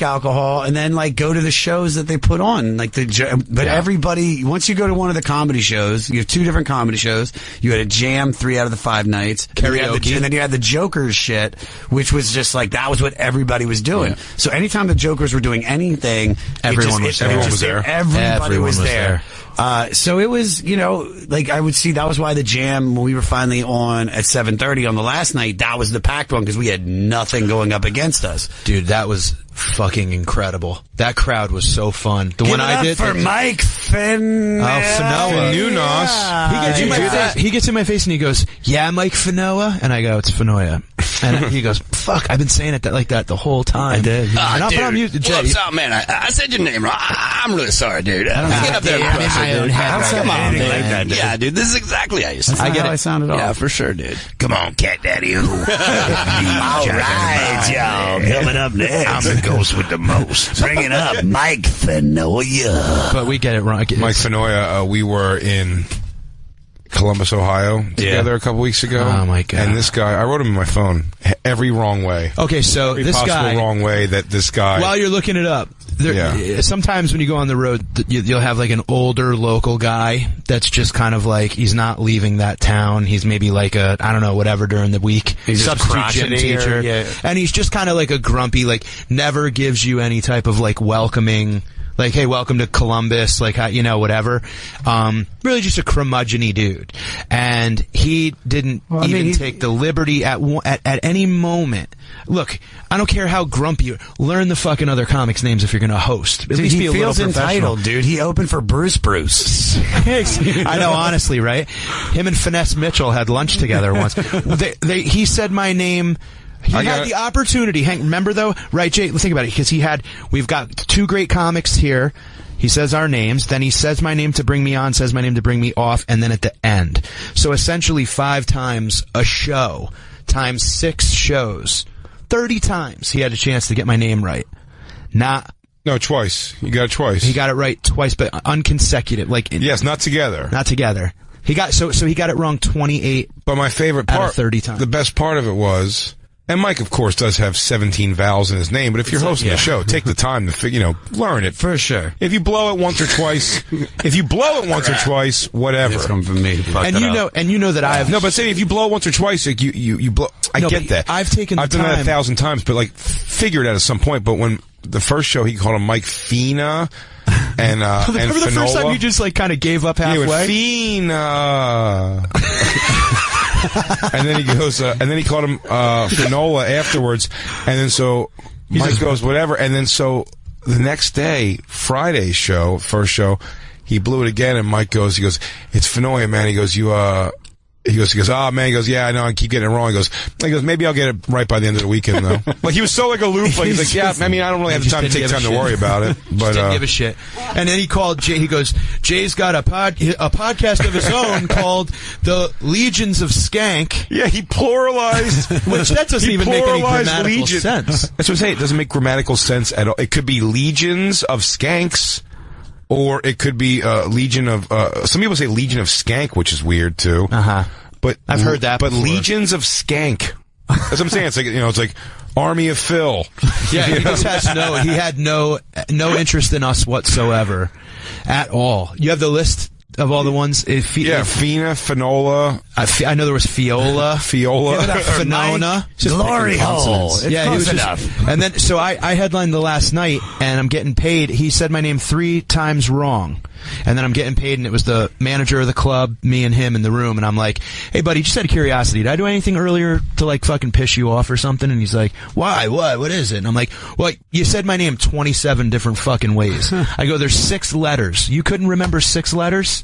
alcohol, and then like go to the shows that they put on. Like everybody, once you go to one of the comedy shows, you have 2 different comedy shows. You had a jam 3 out of the 5 nights, karaoke, and then you had the Jokers shit, which was just like that was what everybody was doing. Yeah. So anytime the Jokers were doing anything, everyone was there. Everybody was there. So it was, like I would see that was why the jam, when we were finally on at 7:30 on the last night, that was the packed one because we had nothing going up against us. Dude, that was fucking incredible. That crowd was so fun. The one I did for Mike Finoa. He gets in my face and he goes, "Yeah, Mike Finoa," and I go, "It's Finoia." And he goes, "Fuck, I've been saying it like that the whole time." I did. What's up, man? I said your name wrong. I'm really sorry, dude. I don't get up there and crush it, dude. Come on, man. Like that, dude. Yeah, dude, this is exactly how you sound. I get how I sounded off. Yeah, for sure, dude. Come on, Cat Daddy. All right, y'all. Coming up next. I'm the ghost with the most. Bring it up, Mike Finoia. But we get it wrong. Mike Finoia, we were in Columbus, Ohio together a couple weeks ago. Oh my god! And this guy, I wrote him in my phone every wrong way. Okay, so every this possible guy, wrong way that this guy. While you're looking it up, sometimes when you go on the road, you'll have like an older local guy that's just kind of like he's not leaving that town. He's maybe like a whatever during the week. He's substitute gym teacher, and he's just kind of like a grumpy, like never gives you any type of like welcoming. Like, hey, welcome to Columbus, like, whatever. Really just a curmudgeon-y dude. And he didn't take the liberty at any moment. Look, I don't care how grumpy you are. Learn the fucking other comics' names if you're going to host. At least he be a feels little entitled, dude. He opened for Bruce. I know, honestly, right? Him and Finesse Mitchell had lunch together once. He said my name... He had the opportunity. Remember though, right, Jay? Let's think about it. Because we've got 2 great comics here. He says our names, then he says my name to bring me on, says my name to bring me off, and then at the end. So essentially 5 times a show, times 6 shows, 30 times he had a chance to get my name right. No, twice. You got it twice. He got it right twice, but unconsecutive. Yes, not together. Not together. He got so he got it wrong 28. But my favorite part, out of 30 times. The best part of it was. And Mike, of course, does have 17 vowels in his name, but if you're hosting a show, take the time to, learn it. For sure. If you blow it once or twice, whatever. It's coming from me. And you know that I have... No, but say if you blow it once or twice, like you blow... I get that. I've done that 1,000 times, but figure it out at some point. But when the first show, he called him Mike Fina. And remember the first time you just kind of gave up halfway? Yeah, Fina. And then he goes, and then he called him Finola afterwards, and then so Mike goes whatever, and then so the next day, Friday's show, first show, he blew it again, and Mike goes, it's Finoia, man. He goes, He goes, oh man, he goes, yeah, I know, I keep getting it wrong. He goes, maybe I'll get it right by the end of the weekend though. Like he was so aloof, like he's like, yeah, I mean, I don't really have the time to take time to worry about it. But didn't give a shit. And then he called Jay. He goes, Jay's got a podcast of his own called The Legions of Skank. Yeah, he pluralized, which that doesn't even make any grammatical sense. That's what I'm saying. It doesn't make grammatical sense at all. It could be legions of skanks. Or it could be Legion of... some people say Legion of Skank, which is weird, too. Uh-huh. But I've heard that before. Legions of Skank. That's what I'm saying. It's like, it's like Army of Phil. Yeah, he just has he had no interest in us whatsoever. At all. You have the list of all the ones? Fina, Finola. I know there was Fiola. Finona. Glory hole. Yeah, he was enough. And then, so I headlined the last night, and I'm getting paid. He said my name 3 times wrong. And then I'm getting paid, and it was the manager of the club, me and him in the room, and I'm like, hey buddy, just out of curiosity, did I do anything earlier to fucking piss you off or something? And he's like, why? What is it? And I'm like, well, you said my name 27 different fucking ways. I go, there's 6 letters. You couldn't remember 6 letters?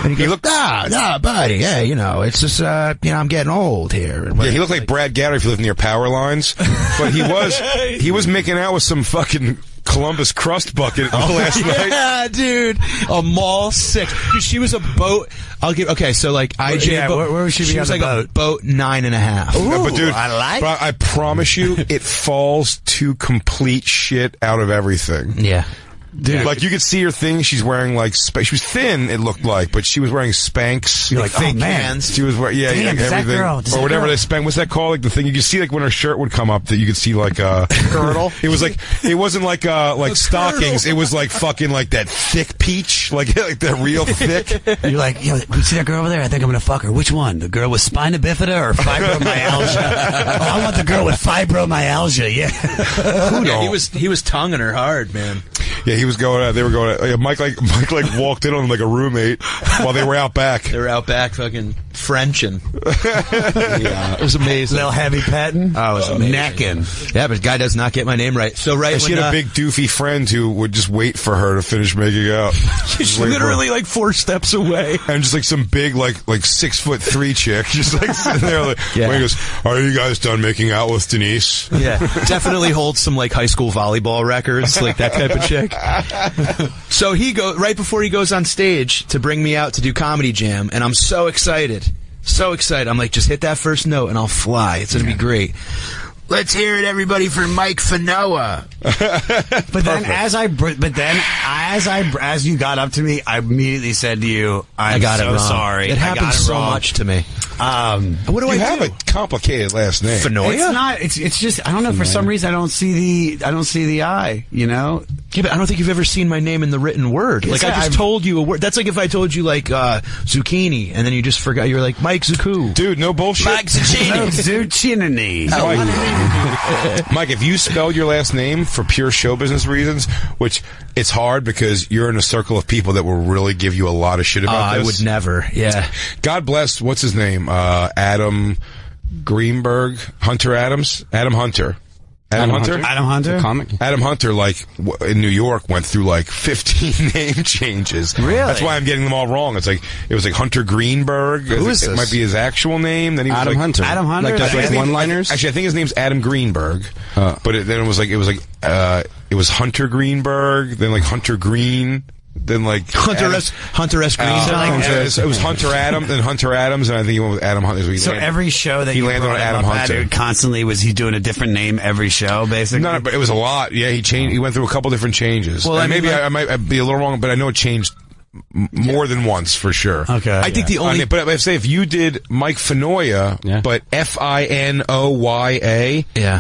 And he looked, no, buddy, hey, it's just, I'm getting old here. Yeah, he looked like Brad Gatter if he lived near power lines. But he was making out with some fucking Columbus crust bucket last night. Yeah, dude. A mall 6. Dude, she was a boat. So like IJ. Yeah, where was she was on like the boat? a boat 9.5. Ooh, but dude, I I promise you, it falls to complete shit out of everything. Yeah. Dude, like you could see her thing. She's wearing like she was thin. It looked like, but she was wearing Spanx. You're like, fake oh man. hands. She was wearing Damn, like does that everything girl- does or that whatever girl- they Spanx. What's that called? Like the thing you could see like when her shirt would come up that you could see like girdle. It was like it wasn't like stockings. It was like fucking like that thick peach, like that real thick. You're like, you see that girl over there? I think I'm gonna fuck her. Which one? The girl with spina bifida or fibromyalgia? I want the girl with fibromyalgia. Yeah. He was tonguing her hard, man. Yeah, he was going. They were going. Mike walked in on like a roommate while they were out back. They were out back fucking Frenching. Yeah, it was amazing. Little heavy petting. Oh, it was amazing. Necking. Yeah, but guy does not get my name right. So And she had a big doofy friend who would just wait for her to finish making out. She's literally like 4 steps away, and just like some big like 6'3" chick, just like sitting there. Like, yeah. He goes, "Are you guys done making out with Denise?" Yeah, definitely holds some like high school volleyball records, like that type of chick. So right before he goes on stage to bring me out to do Comedy Jam, and I'm so excited. I'm like, just hit that first note and I'll fly. It's gonna be great. Let's hear it, everybody, for Mike Fanoa. But then, as you got up to me, I immediately said to you, "I got it wrong. Sorry. It happens so much to me." What do I have do? a complicated last name. Fanoia? It's not. It's just. I don't know. For some reason, I don't see the I. You know. Yeah, but I don't think you've ever seen my name in the written word. Like, I just told you a word. That's like if I told you, like, zucchini, and then you just forgot. You were like, Mike Zucchini. Dude, no bullshit. Mike Zucchini. Mike, if you spelled your last name for pure show business reasons, which it's hard because you're in a circle of people that will really give you a lot of shit about this. I would never, yeah. God bless, what's his name? Adam Greenberg? Hunter Adams? Adam Hunter. Adam Hunter? Adam Hunter? Comic. Adam Hunter, like, in New York, went through, like, 15 name changes. Really? That's why I'm getting them all wrong. It was like Hunter Greenberg. Who is this? It might be his actual name. Then he was Adam like, Hunter. Adam Hunter? Like, just like one-liners? Actually, I think his name's Adam Greenberg. But then it was Hunter Greenberg, then like Hunter Green, then like Hunter S. Green. It was Hunter Adams, then Hunter Adams, and I think he went with Adam Hunter. So every show that he you landed on brought him Adam up Hunter. at, constantly was he doing a different name every show, basically? No, but it was a lot. Yeah, he changed. He went through a couple different changes. Well, and I might be a little wrong, but I know it changed more than once for sure. Okay. I think the only... but I say if you did Mike Fanoia, but Finoya,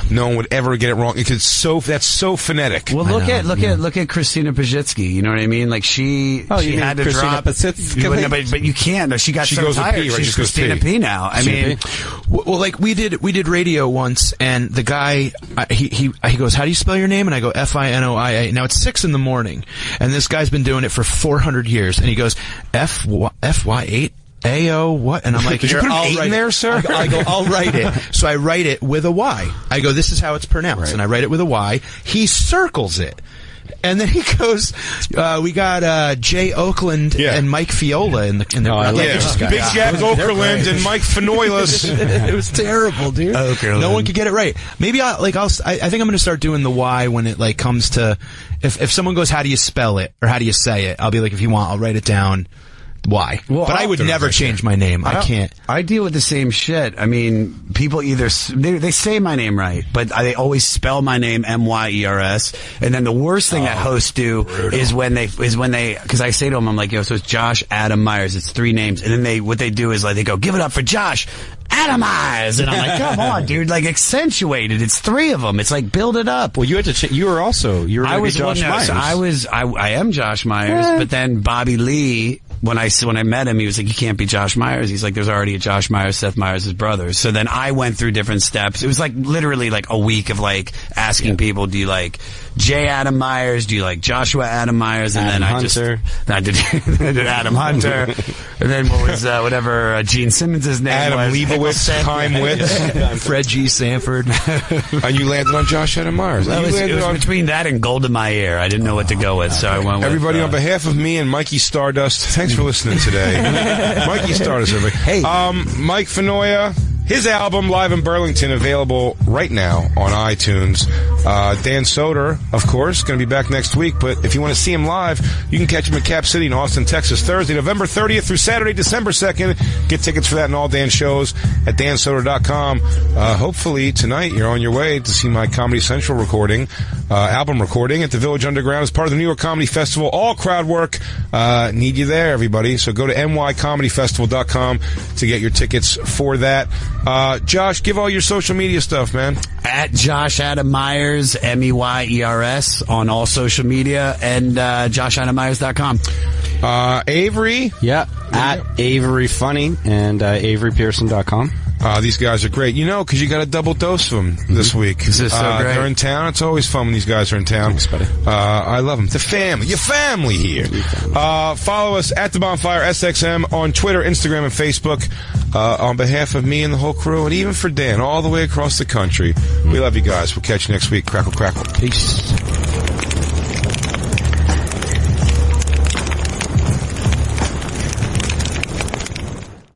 no one would ever get it wrong. That's so phonetic. Well, look at Christina Pajitsky. You know what I mean? Like she had to drop. But you can't. No, she got so goes with tired. P, right? She's Just goes Christina P. P now. I mean, well, like we did radio once, and the guy he goes, "How do you spell your name?" And I go, Finoia. Now it's 6 a.m, and this guy's been doing it for 400 years. And he goes, FY8 AO what? And I'm like, did you put an 8 in there, sir? I go, I'll write it. So I write it with a Y. I go, this is how it's pronounced. Right. And I write it with a Y. He circles it. And then he goes, we got Jay Oakland and Mike Fiola in the Big Jack Oakerson and Mike Fanoilas. It was terrible, dude. Oakerson. No one could get it right. Maybe I think I'm going to start doing the Y when it like comes to if someone goes, how do you spell it or how do you say it? I'll be like, if you want, I'll write it down. Why? Well, but I would never change my name. I can't. I deal with the same shit. I mean, people either they say my name right, but they always spell my name Myers. And then the worst thing that hosts do is when they because I say to them, I'm like, so it's Josh Adam Myers. It's 3 names, and then what they do is like they go, give it up for Josh Adam Myers, and I'm like, come on, dude, like accentuate it. It's 3 of them. It's like build it up. Well, you had to. You were Josh Myers. So I am Josh Myers, but then Bobby Lee. When I met him, he was like, you can't be Josh Myers. He's like, there's already a Josh Myers, Seth Myers' brothers. So then I went through different steps. It was like literally like a week of like asking people, do you like J. Adam Myers? Do you like Joshua Adam Myers? And Adam then Hunter. I did Adam Hunter. And then what was whatever Gene Simmons' name Adam was? Leibowitz, Heimwitz, Fred G. Sanford. and you landed on Josh Adam Myers. Well, it was between that and Gold in My Ear. I didn't know what to go with, so I went with... Everybody, on behalf of me and Mikey Stardust, thanks for listening today. Mikey Stardust, everybody. Hey. Mike Fenoya, his album, Live in Burlington, available right now on iTunes. Dan Soder, of course, going to be back next week, but if you want to see him live, you can catch him at Cap City in Austin, Texas, Thursday, November 30th through Saturday, December 2nd. Get tickets for that and all Dan shows at dansoder.com. Hopefully, tonight, you're on your way to see my Comedy Central recording, album recording at the Village Underground as part of the New York Comedy Festival. All crowd work. Need you there, everybody. So go to nycomedyfestival.com to get your tickets for that. Josh, give all your social media stuff, man. At Josh Adam Myers, Meyers, on all social media, and joshadammyers.com. Avery? Yeah, at Avery Funny and averypearson.com. These guys are great. You know, because you got a double dose of them this week. This is so great. They're in town. It's always fun when these guys are in town. Thanks, buddy. I love them. The family. Your family here. Follow us at The Bonfire SXM on Twitter, Instagram, and Facebook. On behalf of me and the whole crew, and even for Dan, all the way across the country. We love you guys. We'll catch you next week. Crackle, crackle. Peace.